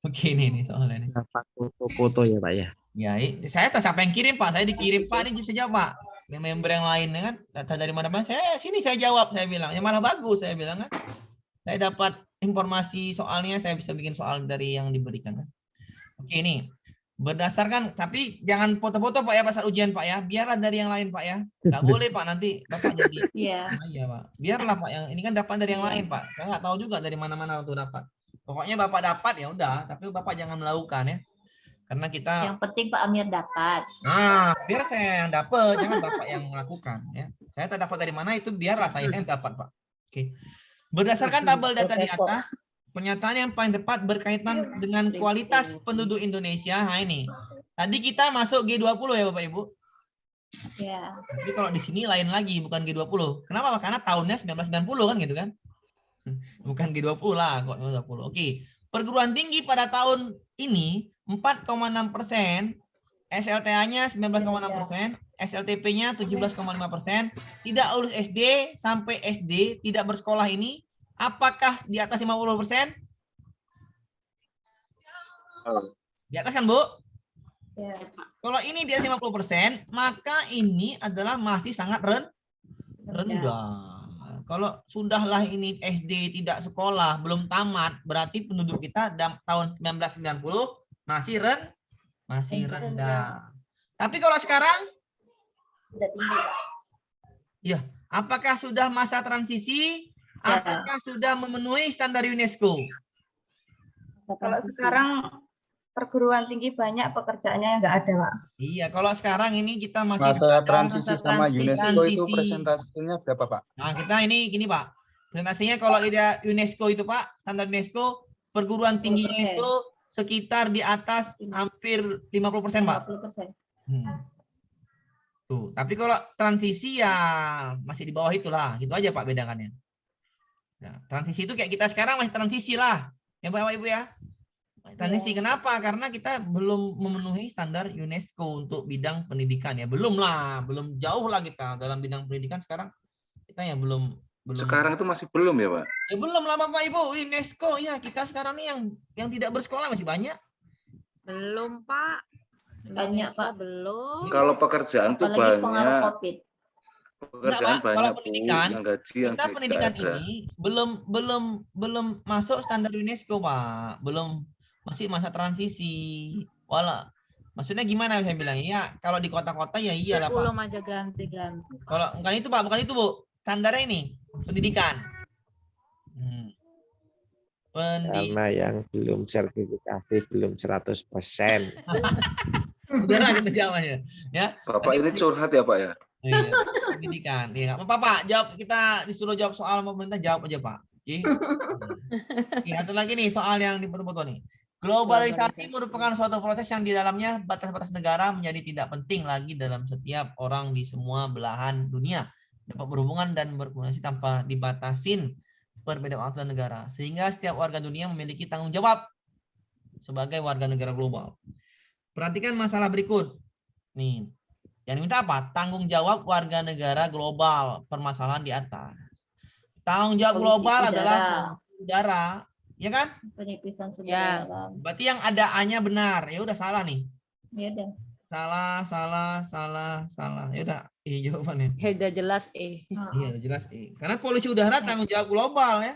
Oke, ini soalnya nih. Foto-foto ya, Pak ya. Ya, saya tak siapa yang kirim, Pak. Saya dikirim, Pak. Ini bisa jawab, Pak. Member yang lain kan data dari mana-mana. Sini saya jawab, saya bilang. Yang malah bagus, saya bilang kan. Saya dapat informasi soalnya, saya bisa bikin soal dari yang diberikan kan. Oke, ini. Berdasarkan, tapi jangan foto-foto Pak ya pasal ujian Pak ya. Biarlah dari yang lain Pak ya. Nggak boleh Pak, nanti Bapak jadi. Iya Pak. Biarlah Pak, yang ini kan dapat dari yang lain Pak. Saya nggak tahu juga dari mana-mana untuk dapat. Pokoknya Bapak dapat ya udah, tapi Bapak jangan melakukan ya. Karena kita. Yang penting Pak Amir dapat. Nah, biar saya yang dapat, jangan Bapak yang melakukan ya. Saya tak dapat dari mana itu biarlah saya yang dapat Pak. Oke. Berdasarkan tabel data di atas, pernyataan yang paling tepat berkaitan dengan kualitas penduduk Indonesia. Nah ini. Tadi kita masuk G20 ya Bapak Ibu. Ya. Jadi kalau di sini lain lagi, bukan G20. Kenapa? Karena tahunnya 1990 kan gitu kan. Bukan G20 lah kok 20. Oke. Perguruan tinggi pada tahun ini 4,6% SLTA-nya 19,6%, SLTP-nya 17,5%, tidak lulus SD sampai SD, tidak bersekolah ini, apakah di atas 50%? Di atas kan, Bu? Ya. Kalau ini di atas 50%, maka ini adalah masih sangat rendah. Kalau sudahlah ini SD tidak sekolah, belum tamat, berarti penduduk kita tahun 1990 masih rendah. Tapi kalau sekarang, ya, apakah sudah masa transisi? Apakah sudah memenuhi standar UNESCO? Kalau sekarang perguruan tinggi banyak, pekerjaannya nggak ada, Pak. Iya, kalau sekarang ini kita masih Masa transisi sama UNESCO itu presentasinya berapa, Pak? Nah, kita ini gini, Pak. Presentasinya kalau tidak UNESCO itu, Pak, standar UNESCO, perguruan tingginya itu sekitar di atas hampir 50%, Pak. 50%. Tuh, tapi kalau transisi ya masih di bawah itulah, gitu aja, Pak, bedakannya. Nah, transisi itu kayak kita sekarang masih transisi lah, ya Bapak Ibu ya. Transisi kenapa? Karena kita belum memenuhi standar UNESCO untuk bidang pendidikan ya, belum jauh lah kita dalam bidang pendidikan sekarang kita ya belum. Sekarang itu masih belum ya, Pak? Ya belum lah Bapak Ibu, UNESCO ya kita sekarang nih yang tidak bersekolah masih banyak. Belum, Pak. Banyak, Pak. Belum. Kalau pekerjaan tuh Apalagi pengaruh banyak. COVID. Pekerjaan Enggak, Pak. banyak, Kalau pendidikan, yang gaji yang kita pendidikan ada. ini belum masuk standar UNESCO, Pak. Belum, masih masa transisi. Maksudnya gimana saya bilang? Ya, kalau di kota-kota ya iyalah, Pak. Belum aja ganti-ganti. Kalau bukan itu, Pak, bukan itu, Bu. Standarnya ini pendidikan. Karena yang belum sertifikasi belum 100%. Udahlah kita jawabnya, ya. Bapak ini curhat ya, Pak ya? Iya, pendidikan. Iya, nggak apa-apa, Pak. Jawab, kita disuruh jawab soal pemerintah, jawab aja, Pak. Oke. Satu lagi nih soal yang diperlukan nih. Globalisasi merupakan suatu proses yang di dalamnya batas-batas negara menjadi tidak penting lagi dalam setiap orang di semua belahan dunia dapat berhubungan dan berkomunikasi tanpa dibatasin perbedaan waktu dan negara, sehingga setiap warga dunia memiliki tanggung jawab sebagai warga negara global. Perhatikan masalah berikut. Nih, yang diminta apa? Tanggung jawab warga negara global, permasalahan di atas. Tanggung jawab global adalah udara, ya kan? Penipisan sumber Ya. daya alam. Berarti yang ada A-nya benar. Ya udah salah nih. Ya udah. Salah. Ya udah, jawabannya. Udah jelas Iya, jelas karena polusi udara tanggung jawab global ya.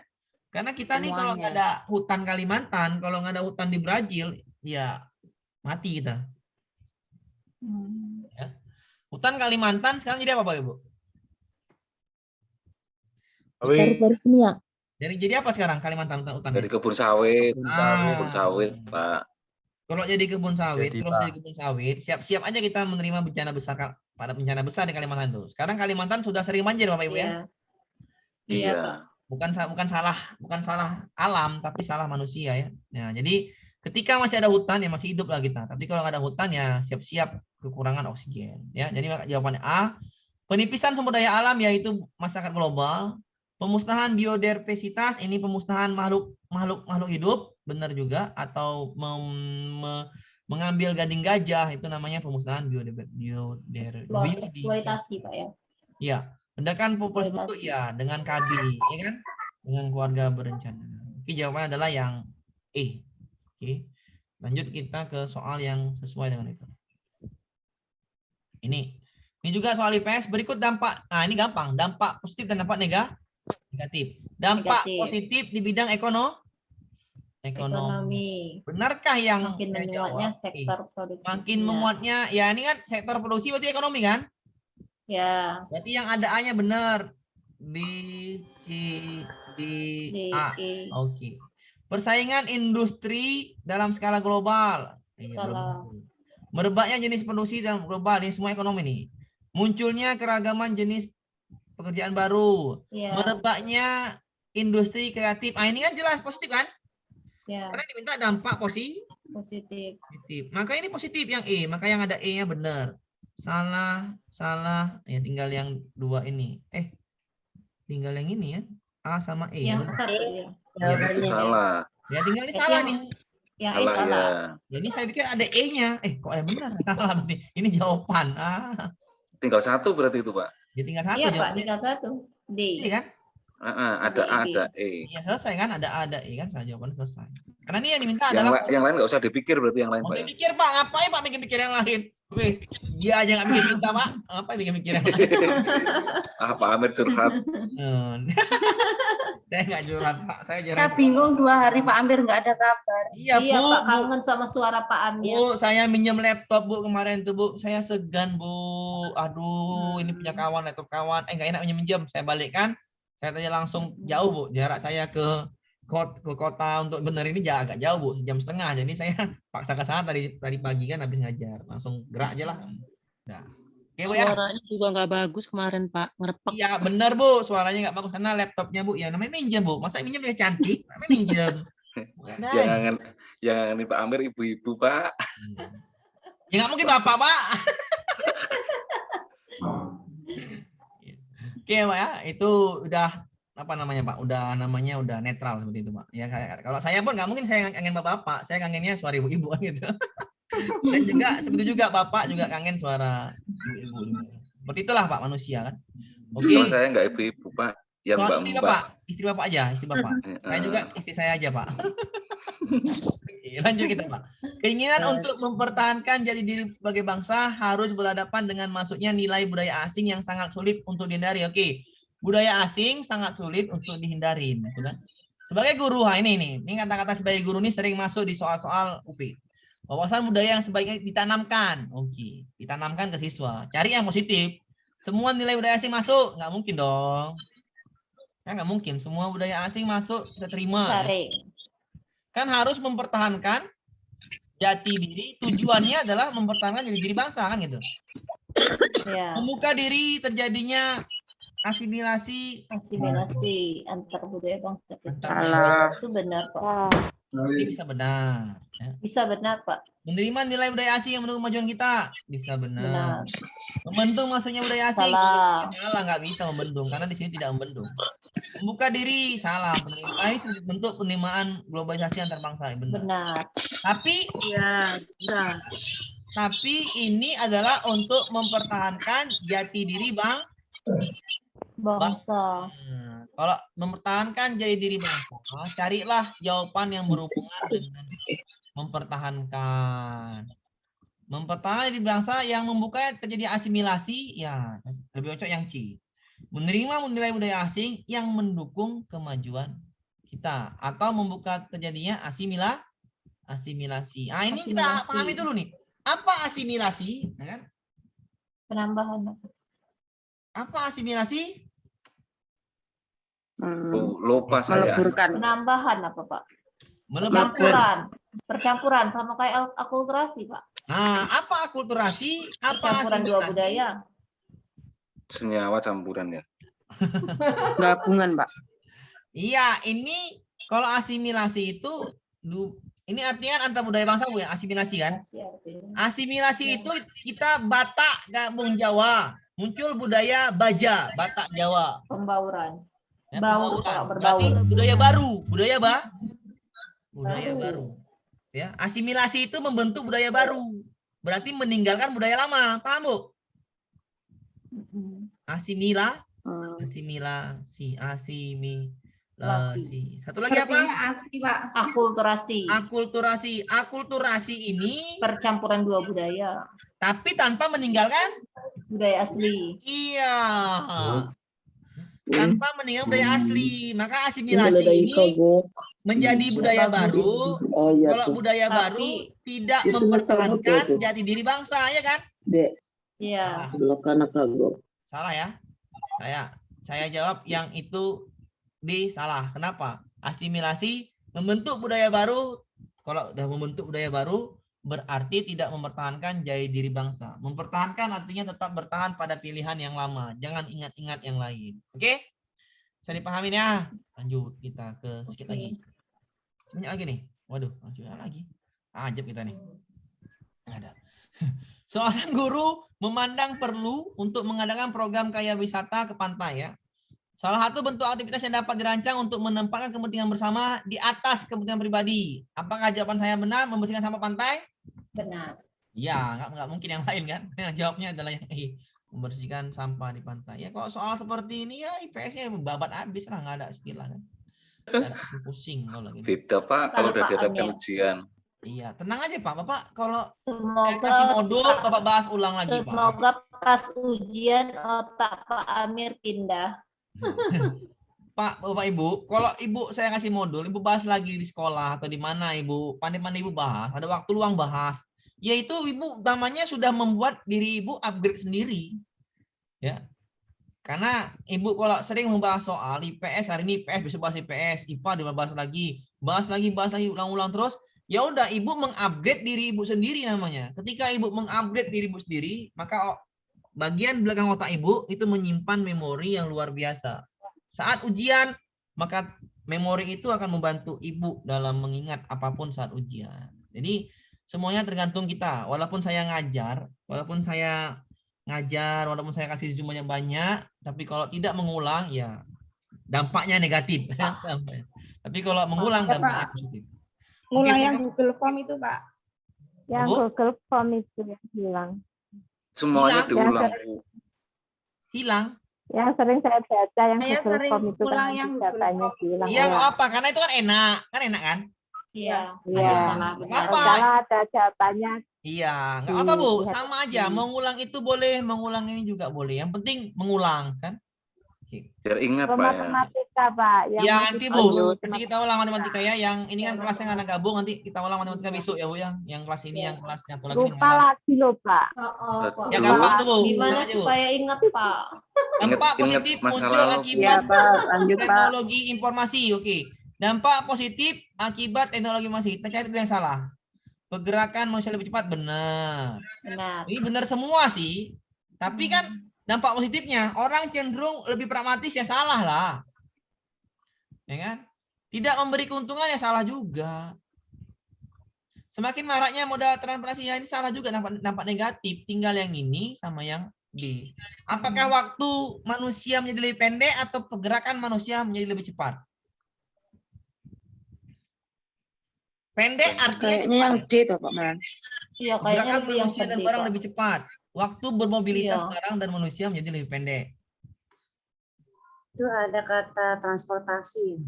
Karena kita nih kalau nggak ada hutan Kalimantan, kalau nggak ada hutan di Brazil, ya mati kita. Ya. Hutan Kalimantan sekarang jadi apa, Pak Ibu? Baru kimia. Jadi apa sekarang Kalimantan hutan? Dari kebun sawit, kebun sawit, Pak. Kalau jadi kebun sawit, Jadi, terus Pak. jadi kebun sawit, siap-siap aja kita menerima bencana besar pada bencana besar di Kalimantan tuh. Sekarang Kalimantan sudah sering banjir, Bapak Ibu ya. Iya, Pak. Bukan salah alam, tapi salah manusia ya. Nah, jadi ketika masih ada hutan ya masih hidup lah kita. Tapi kalau nggak ada hutan ya siap-siap kekurangan oksigen. Ya, jadi jawabannya A. Penipisan sumber daya alam yaitu masyarakat global. Pemusnahan biodiversitas ini pemusnahan makhluk hidup, benar juga. Atau mengambil gading gajah itu namanya pemusnahan Eksploitasi, Pak ya. Iya, ledakan populasi penduduk ya dengan KB, ya kan? Dengan keluarga berencana. Oke, jawabannya adalah yang E. Oke. Lanjut kita ke soal yang sesuai dengan itu. Ini juga soal IPS. Berikut dampak. Nah, ini gampang. Dampak positif dan dampak negatif. Dampak positif di bidang ekonomi. Benarkah yang makin menguatnya sektor produksi? Makin menguatnya. Ya, ini kan sektor produksi berarti ekonomi kan? Ya. Berarti yang ada A-nya benar. B, C, D, A. Oke. Persaingan industri dalam skala global. Merebaknya jenis produksi dalam global. Ini semua ekonomi nih. Munculnya keragaman jenis pekerjaan baru. Merebaknya industri kreatif. Ah, ini kan jelas positif kan? Ya. Karena diminta dampak positif. Maka ini positif yang E. Maka yang ada E-nya benar. Salah. Ya tinggal yang dua ini. Tinggal yang ini ya. A sama E. Yang satu ya. Salah. Ya tinggal ini salah nih. Yang E salah. Ya, ini saya pikir ada E-nya. Kok benar? Salah berarti. Ini jawaban. Tinggal satu berarti itu, Pak. Ya, tinggal satu. Iya, Pak, jawabannya. tinggal satu. D. Iya kan? Ada A, ada E. Iya, selesai kan? Ada A, ada E kan? Jawaban selesai. Karena ini yang diminta Yang, adalah yang lain nggak usah dipikir berarti yang lain, Pak. Saya pikir, Pak. Ngapain Pak mikir-mikir yang lain? Wih, dia aja nggak mikir kita, Pak. Apa mikir-mikir yang lain? Pak Amir curhat. Saya nggak curhat, Pak. Saya Saya jarang. bingung 2 hari Pak Amir nggak ada kabar. Iya, Iya, Bu. Pak, kangen sama suara Pak Amir. Bu, saya minjem laptop, Bu, kemarin tuh, Bu. Saya segan, Bu. Aduh, ini punya kawan, laptop kawan. Nggak enak minjem. Saya balikkan. Saya tanya langsung jauh, Bu. Jarak saya ke kota untuk bener ini agak jauh, Bu. 1,5 jam. Jadi saya paksa ke sana tadi pagi kan habis ngajar. Langsung gerak aja lah. Nah. Oke, Bu, ya. Suaranya juga nggak bagus kemarin, Pak. Ngerepek. Iya, bener, Bu. Suaranya nggak bagus karena laptopnya, Bu. Ya, namanya minjem, Bu. Masa minjem dia cantik? Namanya minjem. Jangan nih Pak Amir ibu-ibu, Pak. Ya nggak mungkin Bapak, Pak. Oke, Pak ya. Itu udah apa namanya, Pak? Udah netral seperti itu, Pak. Ya, kalau saya pun nggak mungkin saya kangen Bapak. Saya kangennya suara ibu-ibu gitu. Dan juga seperti juga Bapak juga kangen suara ibu-ibu. Seperti itulah Pak manusia kan. Oke. Kalau saya nggak ibu-ibu, Pak. Yang Istri Mbak. Bapak, istri Bapak aja, istri Bapak. Saya juga istri saya aja, Pak. Oke, lanjut kita, Pak. Keinginan untuk mempertahankan jati diri sebagai bangsa harus berhadapan dengan masuknya nilai budaya asing yang sangat sulit untuk dihindari. Oke. Budaya asing sangat sulit untuk dihindari, gitu kan? Sebagai guru, ini kata-kata sebagai guru ini sering masuk di soal-soal UP. Wawasan budaya yang sebaiknya ditanamkan. Oke, ditanamkan ke siswa. Cari yang positif. Semua nilai budaya asing masuk, nggak mungkin dong. Ya, nggak mungkin semua budaya asing masuk diterima. Cari. Kan harus mempertahankan jati diri. Tujuannya adalah mempertahankan jati diri bangsa kan gitu. Ya. Membuka diri terjadinya asimilasi antar budaya bangsa. Itu benar, Pak. Ini bisa benar. Ya. Bisa benar, Pak. Menerima nilai budaya asing yang mendukung kemajuan kita. Bisa benar. Membendung maksudnya budaya asing. Salah, nggak bisa membendung. Karena di sini tidak membendung. Membuka diri. Salah. Ini bentuk penerimaan globalisasi antar bangsa. Benar. Tapi, tapi ini adalah untuk mempertahankan jati diri bangsa. Kalau mempertahankan jati diri bangsa, carilah jawaban yang berhubungan dengan mempertahankan di bangsa yang membuka terjadi asimilasi, ya lebih cocok yang C. Menerima nilai budaya asing yang mendukung kemajuan kita atau membuka terjadinya asimilasi. Ini kita pahami dulu nih. Apa asimilasi? Kan? Penambahan. Apa asimilasi? Lupa saya. Penambahan apa, Pak? Percampuran sama kayak akulturasi, Pak. Nah, apa akulturasi? Apa Percampuran dua budaya? Senyawa campuran ya. Gabungan, Pak. Iya, ini kalau asimilasi itu ini artinya antar budaya bangsa, Bu, ya, asimilasi kan? Asimilasi itu kita Batak gabung Jawa, muncul budaya Baja, Batak Jawa. Pembauran. Ya, berarti budaya baru, budaya baru. Ya, asimilasi itu membentuk budaya baru. Berarti meninggalkan budaya lama, paham, Bu? Asimilasi. Satu lagi apa? Akulturasi ini percampuran dua budaya. Tapi tanpa meninggalkan budaya asli. Iya. Tanpa meninggalkan budaya asli. Maka asimilasi ini menjadi budaya baru. Kalau budaya baru tidak mempertahankan jati diri bangsa, ya kan? Iya. Salah ya. Saya jawab yang itu salah. Kenapa? Asimilasi membentuk budaya baru. Kalau sudah membentuk budaya baru berarti tidak mempertahankan jati diri bangsa. Mempertahankan artinya tetap bertahan pada pilihan yang lama. Jangan ingat-ingat yang lain. Oke? Bisa dipahamin ya? Lanjut kita ke sedikit lagi. Banyak lagi nih. Waduh, lanjut lagi. Ajab kita nih. Ada. Seorang guru memandang perlu untuk mengadakan program kayak wisata ke pantai ya. Salah satu bentuk aktivitas yang dapat dirancang untuk menempatkan kepentingan bersama di atas kepentingan pribadi. Apakah jawaban saya benar, membersihkan sampah pantai? Benar. Ya, nggak mungkin yang lain kan. Jawabnya adalah yang membersihkan sampah di pantai. Ya kalau soal seperti ini ya IPS-nya babat habis lah, nggak ada istilah kan. Nggak ada pusing kalau lagi. Beda Pak, kalau udah dihadapkan ujian. Iya, tenang aja Pak. Bapak kalau Semoga kasih modul, Bapak bahas ulang lagi Pak. Semoga pas ujian otak Pak Amir pindah. Pak, Bapak Ibu, kalau Ibu saya kasih modul, Ibu bahas lagi di sekolah atau di mana Ibu, pandai-pandai Ibu bahas, ada waktu luang bahas. Yaitu Ibu namanya sudah membuat diri Ibu upgrade sendiri. Ya. Karena Ibu kalau sering membahas soal IPS, hari ini IPS, besok bahas IPS, IPA dibahas lagi, bahas lagi, ulang-ulang terus. Ya udah Ibu mengupgrade diri Ibu sendiri namanya. Ketika Ibu mengupgrade diri Ibu sendiri, maka bagian belakang otak Ibu itu menyimpan memori yang luar biasa. Saat ujian, maka memori itu akan membantu Ibu dalam mengingat apapun saat ujian. Jadi semuanya tergantung kita. Walaupun saya ngajar, walaupun saya kasih zoom banyak, tapi kalau tidak mengulang, ya dampaknya negatif. Tapi kalau mengulang, dampaknya positif. Ngulang yang Google Form itu, Pak. Yang Google Form itu yang hilang. Semuanya diulang. Hilang? Yang sering saya baca yang Saya Google sering Form itu kan ulang yang datanya hilang. Iya, nggak apa, karena itu kan enak kan? Iya. Iya. Kalau ada jawabannya. Iya, nggak apa Bu, sama aja. Mengulang itu boleh, mengulang ini juga boleh. Yang penting mengulang kan. Biar ingat Pak ya. Matematika Pak. Ya nanti Bu, nanti kita ulang matematika ya. Yang ini kan kelasnya nggak gabung, nanti kita ulang matematika besok ya Bu. Yang kelas ini, yang kelasnya satu lagi. Lupa lagi loh Pak. Ya gampang tuh Bu. Gimana supaya ingat Pak? Dampak positif muncul akibat teknologi informasi. Oke. Dampak positif akibat teknologi informasi. Kita cari itu yang salah. Pergerakan manusia lebih cepat, benar. Benar. Ini benar semua sih. Tapi kan dampak positifnya orang cenderung lebih pragmatis, ya salah lah. Ya kan? Tidak memberi keuntungan, ya salah juga. Semakin maraknya modal transportasi, ya ini salah juga, dampak negatif. Tinggal yang ini sama yang B. Apakah waktu manusia menjadi lebih pendek atau pergerakan manusia menjadi lebih cepat? Pendek artinya kayaknya yang D tuh Pak Man. Iya, kayaknya pergerakan lebih yang manusia dan penting, barang Pak. lebih cepat. Waktu bermobilitas Iya. barang dan manusia menjadi lebih pendek. Itu ada kata transportasi.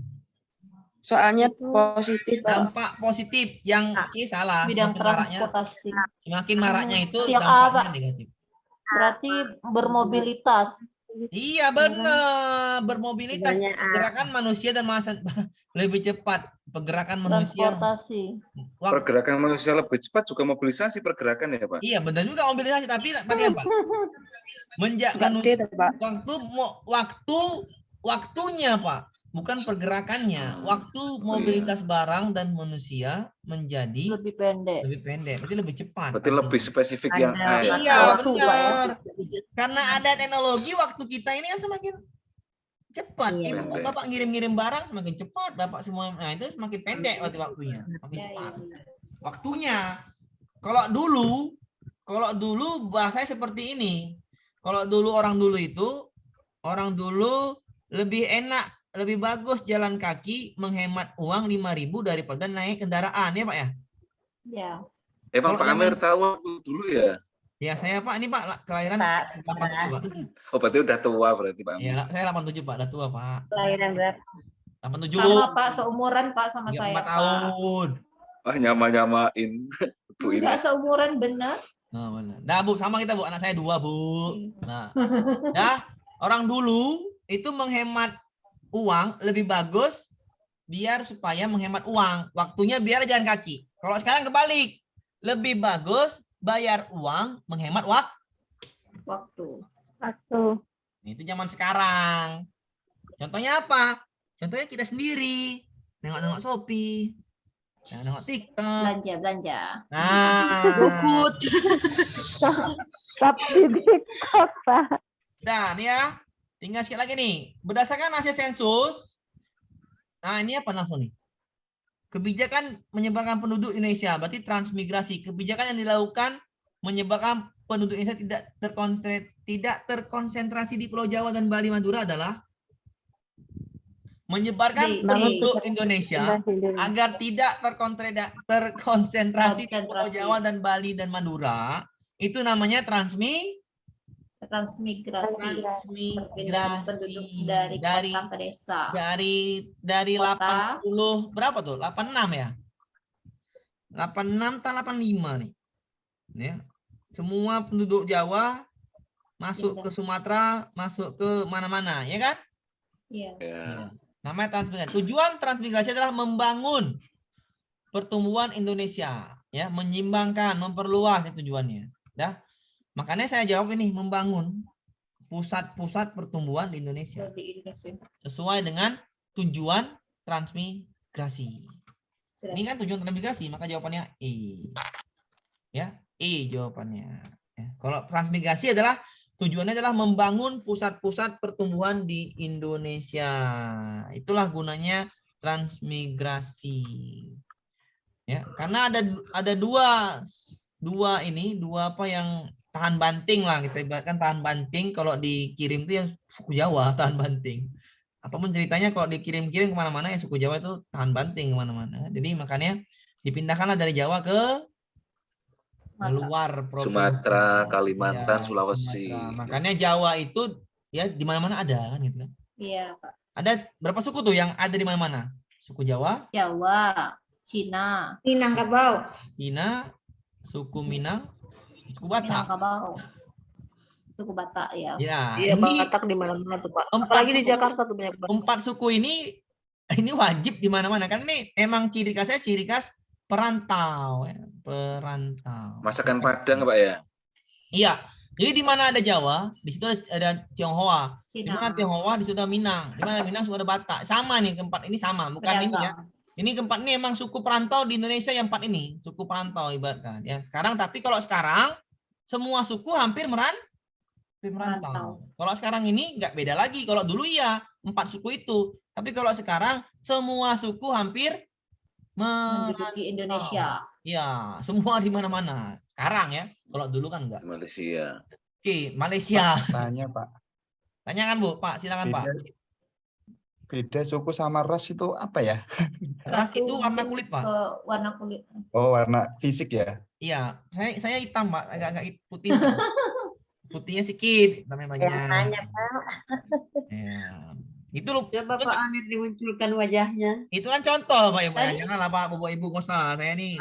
Soalnya positif Pak. Dampak positif yang C salah. Bidang Semakin maraknya, transportasi. semakin maraknya itu Yang A, dampaknya Pak. negatif. Berarti bermobilitas. Iya benar, bermobilitas, Banyak. pergerakan manusia dan masa lebih cepat, pergerakan manusia. Transportasi. Pergerakan manusia lebih cepat juga mobilisasi pergerakan ya Pak. Iya benar juga mobilisasi, tapi apa? Waktunya Pak, bukan pergerakannya. Waktu mobilitas barang dan manusia menjadi lebih pendek. Berarti lebih cepat. Berarti lebih spesifik yang A ya. Iya benar. Karena ada teknologi, waktu kita ini kan semakin cepat. Ibu, Bapak ngirim-ngirim barang semakin cepat, Bapak semua, nah itu semakin pendek waktunya, semakin cepat. Waktunya. Kalau dulu bahasanya seperti ini. Kalau dulu orang dulu lebih enak, lebih bagus jalan kaki, menghemat uang 5.000 daripada naik kendaraan ya Pak ya? Ya. Emang Pak Amir tahu dulu ya? Ya saya Pak, ini Pak kelahiran 87 Pak. Oh berarti udah tua berarti Pak Amir. Ya saya 87 Pak, udah tua Pak. Kelahiran berapa? 87. Sama Pak, seumuran Pak sama saya. 4 tahun. Ah nyama-nyamain. Bu ini. Enggak seumuran benar. Nah, benar. Nah Bu, sama kita Bu, anak saya 2 Bu. Nah, ya orang dulu itu menghemat uang lebih bagus biar supaya menghemat uang. Waktunya biar jalan kaki. Kalau sekarang kebalik. Lebih bagus bayar uang, menghemat waktu. Itu zaman sekarang. Contohnya apa? Contohnya kita sendiri. Nengok-nengok Shopee. Nengok TikTok. Belanja. Nah. GoFood. TikTok, Pak. Dan ya, tinggal sekali lagi nih. Berdasarkan hasil sensus, nah ini apa langsung nih? Kebijakan menyebarkan penduduk Indonesia, berarti transmigrasi. Kebijakan yang dilakukan menyebabkan penduduk Indonesia tidak terkonsentrasi di Pulau Jawa dan Bali Madura adalah menyebarkan penduduk Indonesia agar tidak terkonsentrasi di Pulau Jawa dan Bali dan Madura, itu namanya transmigrasi dari kota ke desa. Dari 80 berapa tuh? 86 ya? 86 atau 85 nih. Ya. Semua penduduk Jawa masuk ke Sumatera, masuk ke mana-mana, ya kan? Iya. Ya. Namanya transmigrasi. Tujuan transmigrasi adalah membangun pertumbuhan Indonesia, ya, menyimbangkan, memperluas itu tujuannya. Ya. Makanya saya jawab ini, membangun pusat-pusat pertumbuhan di Indonesia. Sesuai dengan tujuan transmigrasi. Ini kan tujuan transmigrasi, maka jawabannya E. Ya, E jawabannya. Ya. Kalau transmigrasi adalah tujuannya adalah membangun pusat-pusat pertumbuhan di Indonesia. Itulah gunanya transmigrasi. Ya, karena ada dua apa yang tahan banting lah, kita ibaratkan tahan banting. Kalau dikirim itu yang suku Jawa tahan banting. Apapun ceritanya kalau dikirim-kirim kemana-mana ya suku Jawa itu tahan banting kemana-mana. Jadi makanya dipindahkanlah dari Jawa ke luar provinsi. Sumatera, Kalimantan, Ya, Sulawesi. Sumatera. Makanya Jawa itu ya di mana-mana ada kan gitu kan. Iya, Pak. Ada berapa suku tuh yang ada di mana-mana? Suku Jawa, Cina, Minangkabau, Cina, suku Minang, suku Batak. suku Batak ya. Ya, Iya, ini Batak di mana-mana tuh, Pak. Apalagi di Jakarta tuh banyak banget. 4 suku ini wajib di mana-mana kan, ini emang ciri khas perantau ya. Perantau. Masakan Padang, Pak ya? Iya. Jadi di mana ada Jawa, di situ ada Tionghoa. Di mana Tionghoa, di situ ada Minang. Di mana Minang, sudah ada Batak. Sama nih, keempat ini sama, bukan ini ya. Ini keempat ini emang suku perantau di Indonesia yang 4 ini, suku perantau ibaratkan. Ya, sekarang tapi kalau sekarang semua suku hampir merantau. Kalau sekarang ini nggak beda lagi. Kalau dulu ya 4 suku itu, tapi kalau sekarang semua suku hampir menduduki Indonesia. Ya, semua di mana-mana. Sekarang ya. Kalau dulu kan enggak. Malaysia. Oke, Malaysia. Tanya, Pak. Tanyakan, Bu. Pak, silakan, Pak. Beda suku sama ras itu apa ya? Ras itu warna kulit, Pak. Warna kulit. Oh, warna fisik ya? Iya, saya hitam, Pak. Agak-agak putih. Putihnya sedikit, namanya banyak. Yang tanya, Pak. Ya. Itu loh. Coba Pak Amir dimunculkan wajahnya. Itu kan contoh, Pak Ibu. Janganlah Pak, Bapak Ibu nggak usah. Saya nih.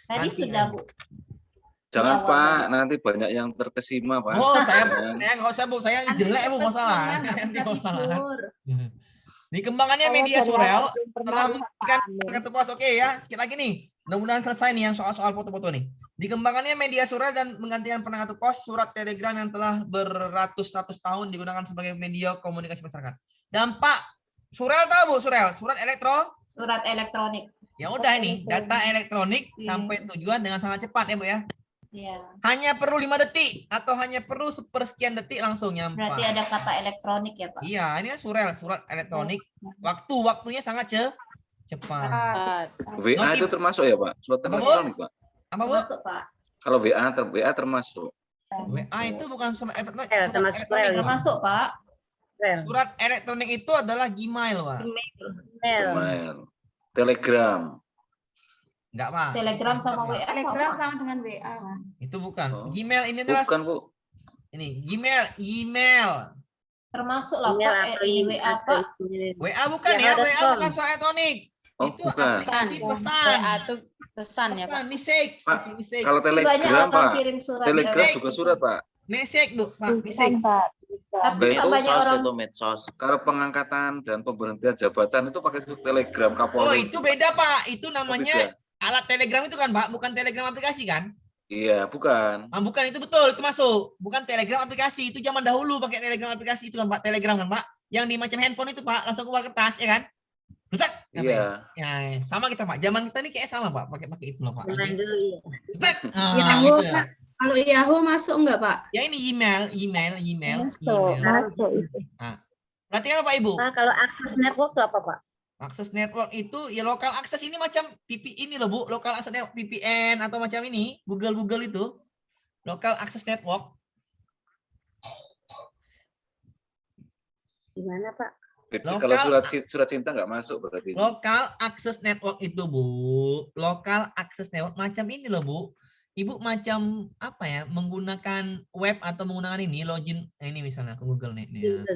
Tadi sudah, Bu. Jangan Pak, nanti banyak yang terkesima Pak. Oh, saya nggak usah Bu, saya jelek Bu, nggak salah. Nanti nggak salah. Dikembangkannya media sosial telah memberikan kartu pos. Oke ya, sekali lagi nih. Mudah-mudahan selesai nih yang soal-soal foto-foto nih. Dikembangkannya media sosial dan menggantikan penengah pos, surat telegram yang telah beratus-ratus tahun digunakan sebagai media komunikasi masyarakat. Dampak Surel tahu Bu, surat elektronik. Ya udah ini, data elektronik sampai tujuan dengan sangat cepat ya Bu ya. Iya. Hanya perlu 5 detik atau hanya perlu sepersekian detik langsung nyampe. Berarti ada kata elektronik ya Pak? Iya, ini kan surat elektronik. Waktunya sangat cepat. WA itu termasuk ya Pak? Surat elektronik Pak? Apa Bu? Termasuk Pak. Kalau WA termasuk. WA itu bukan surat elektronik. Termasuk Pak. Surat elektronik itu adalah Gmail Pak. Gmail. Telegram. Enggak, Pak. Telegram sama WA. Telegram sama dengan WA. Itu bukan. Gmail ini adalah bukan, Bu. Ini email. Termasuk lah Pak, ini WA Pak. WA bukan ya, WA bukan soal elektronik. Oh, itu bukan. pesan. WA itu pesan ya Pak. Message. Kalau Telegram Pak. Telegram juga surat Pak. Message tuh, Pak. Message. Tapi itu banyak orang medsos. Kalau pengangkatan dan pemberhentian jabatan itu pakai Telegram Kapolri. Oh, itu beda Pak. Itu namanya alat Telegram itu kan, Pak, bukan Telegram aplikasi kan? Iya, bukan. Bukan, itu betul, itu masuk. Bukan Telegram aplikasi, itu zaman dahulu pakai Telegram aplikasi itu kan, Pak. Telegram kan, Pak. Yang di macam handphone itu, Pak, langsung keluar kertas, ya kan? Betul? Iya. Ya, sama kita, Pak. Zaman kita ini kayak sama, Pak. Pakai itu loh, Pak. Zaman dulu ya. Yahoo, gitu ya. Kalau Yahoo masuk enggak, Pak? Ya ini email. Masuk. Nah, berarti kan Pak Ibu? Nah, kalau akses network itu apa, Pak? Akses network itu ya lokal akses ini macam ini loh Bu, lokal akses network VPN atau macam ini, Google itu. Lokal akses network. Gimana, Pak? Kalau surat cinta nggak masuk berarti. Local access network itu, Bu. Local access network macam ini loh, Bu. Ibu macam apa ya? Menggunakan web atau menggunakan ini login ini misalnya ke Google nih.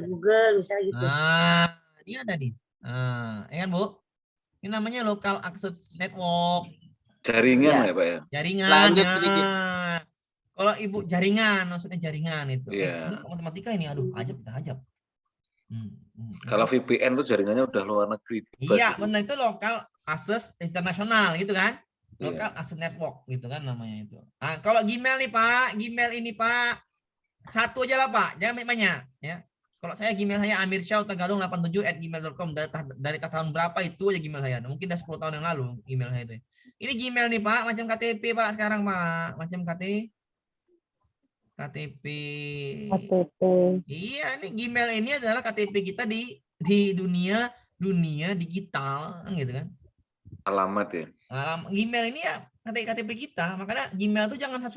Google misalnya gitu. Nah, ini ada nih. Nah, ya kan, Bu? Ini namanya local access network. Jaringan ya, Pak ya? Jaringan. Lanjut sedikit. Kalau Ibu jaringan, maksudnya jaringan itu. Iya. Matematika ini, aduh, ajab. Kalau VPN tuh jaringannya udah luar negeri. Iya, benar, itu local access internasional gitu kan. Local Iya. access network gitu kan namanya itu. Nah, kalau Gmail nih, Pak, Gmail ini, Pak, satu aja lah, Pak, jangan banyak ya. Kalau saya Gmail saya amirsyah.tagalung87@gmail.com dari tahun berapa itu aja Gmail saya. Mungkin udah 10 tahun yang lalu Gmail saya itu. Ini Gmail nih, Pak, macam KTP, Pak, sekarang, Pak. Macam KTP. Iya, ini Gmail ini adalah KTP kita di dunia digital, gitu kan. Alamat ya. Gmail ini ya KTP kita, makanya Gmail tuh jangan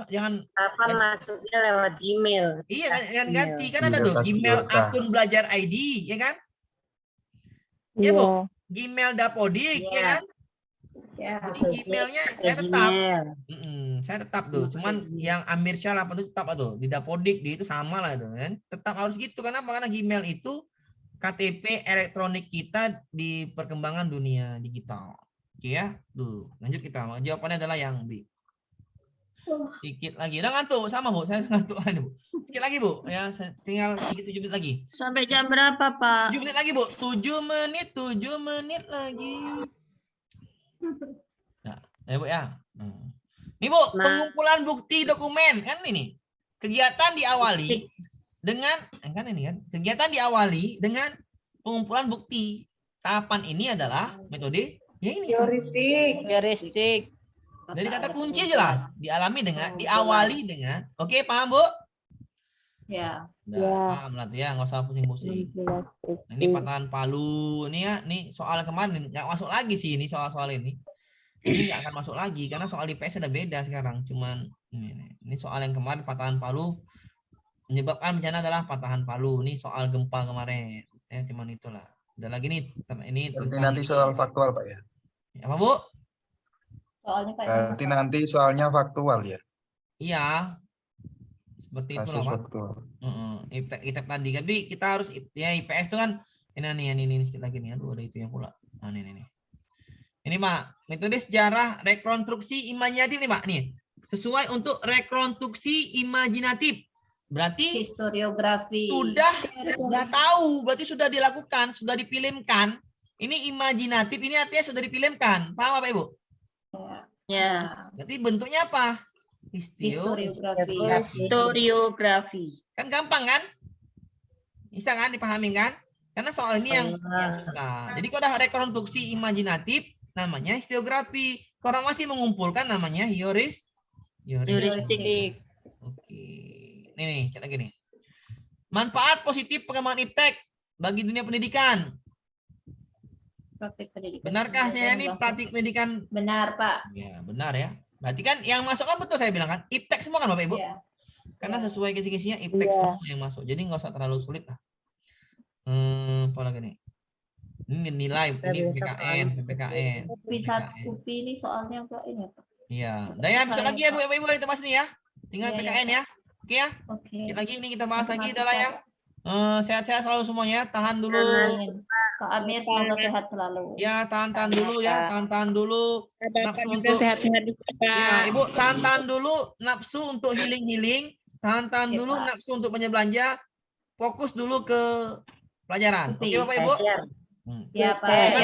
Apa masuknya lewat Gmail? Iya, kan ganti kan ada tuh Gmail akun belajar ID, ya kan? Iya, Bu. Gmail Dapodik, ya kan? Ya, jadi Gmailnya saya tetap. Saya tetap tuh. Cuman yang Amirsyah 8 itu tetap tuh di Dapodik di itu sama lah itu kan. Tetap harus gitu. Kenapa? Karena Gmail itu KTP elektronik kita di perkembangan dunia digital. Oke ya. Tuh, lanjut kita. Jawabannya adalah yang B. Sedikit lagi. Udah ngantuk sama, Bu. Saya ngantuk lagi, Bu. Sedikit lagi, Bu. Ya, tinggal sedikit 7 menit lagi. Sampai jam berapa, Pak? 7 menit lagi, Bu. 7 menit lagi. Nah, ya, Bu ya. Nih, Bu, pengumpulan bukti dokumen kan ini. Kegiatan diawali dengan kan ini kan. Kegiatan diawali dengan pengumpulan bukti. Tahapan ini adalah metode ya ini. Heuristik. Dari kata kunci jelas, diawali dengan. Oke, paham, Bu? Ya. Paham lah tuh ya, nggak usah pusing-pusing. Nah, ini patahan palu, ini ya, nih soal kemarin nggak masuk lagi sih ini soal-soal ini. Ini nggak akan masuk lagi karena soal IPS ada beda sekarang. Cuman ini soal yang kemarin patahan palu menyebabkan bencana adalah patahan palu. Ini soal gempa kemarin. Ya, cuman itulah. Ada lagi nih ini nanti soal faktual, Pak ya. Apa, Bu? Soalnya Berarti nanti soalnya faktual ya. Iya. Seperti itu lah, Pak. IPTEK tadi. Tapi kita harus ya IPS itu kan ini sedikit lagi nih. Aduh, ada itu yang pula. Nah, ini. Ini, Pak, metode sejarah rekonstruksi imajinatif nih, Pak. Nih, sesuai untuk rekonstruksi imajinatif. Berarti historiografi. Sudah tahu, berarti sudah dilakukan, sudah difilmkan. Ini imajinatif, ini artinya sudah difilmkan. Paham apa, Ibu? Ya. Berarti bentuknya apa? Historiografi. Kan gampang kan? Bisa kan dipahami kan? Karena soal ini yang susah. Jadi kalau ada rekonstruksi imajinatif, namanya historiografi. Kalau masih mengumpulkan namanya heuristik. Oke. Nih, cek lagi nih. Manfaat positif pengembangan IPTEK bagi dunia pendidikan. Praktik pendidikan. Benarkah saya ini praktik pendidikan? Benar, Pak. Ya, benar ya. Berarti kan yang masuk kan betul saya bilang kan. IPTEK semua kan, Bapak Ibu? Ya. Karena sesuai kisi-kisinya IPTEK semua yang masuk. Jadi nggak usah terlalu sulit lah. Apa lagi nih? Ini nilai, ini PPKN. UPI ini soalnya Pak ini, Pak. Iya. Dan ya bisa lagi ya, Bu, Ibu kita bahas nih ya. Tinggal PPKN ya. Oke ya. Sedikit lagi ini kita bahas lagi adalah ya. Sehat-sehat selalu semuanya. Tahan dulu. Pak Amir semoga sehat selalu. Ya, tahan dulu ya, tahan dulu. Nafsu untuk sehat-sehat juga, Pak. Ya, Ibu tahan dulu nafsu untuk healing. Tahan dulu nafsu untuk belanja. Fokus dulu ke pelajaran. Oke, Bapak Ibu? Ya, Pak.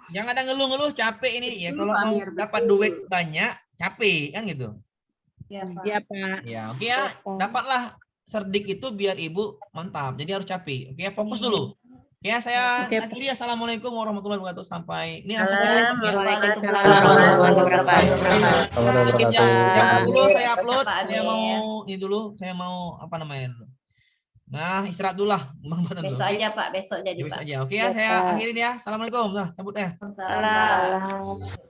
Jangan ada ngeluh-ngeluh capek ini ya. Kalau mau dapat duit banyak, capek kan gitu. Ya, Pak. Ya, oke ya. Dapatlah cerdik itu biar Ibu mantap. Jadi harus capek. Oke, fokus dulu. Ya, saya akhiri. Assalamualaikum warahmatullahi wabarakatuh. Sampai ini langsung saya upload. Saya mau apa namanya dulu. Nah, istirahat dulu lah. Besok aja, Pak. Besok jadi, Pak. Oke ya, saya akhirin ya. Assalamualaikum. Nah, cabut ya. Salam.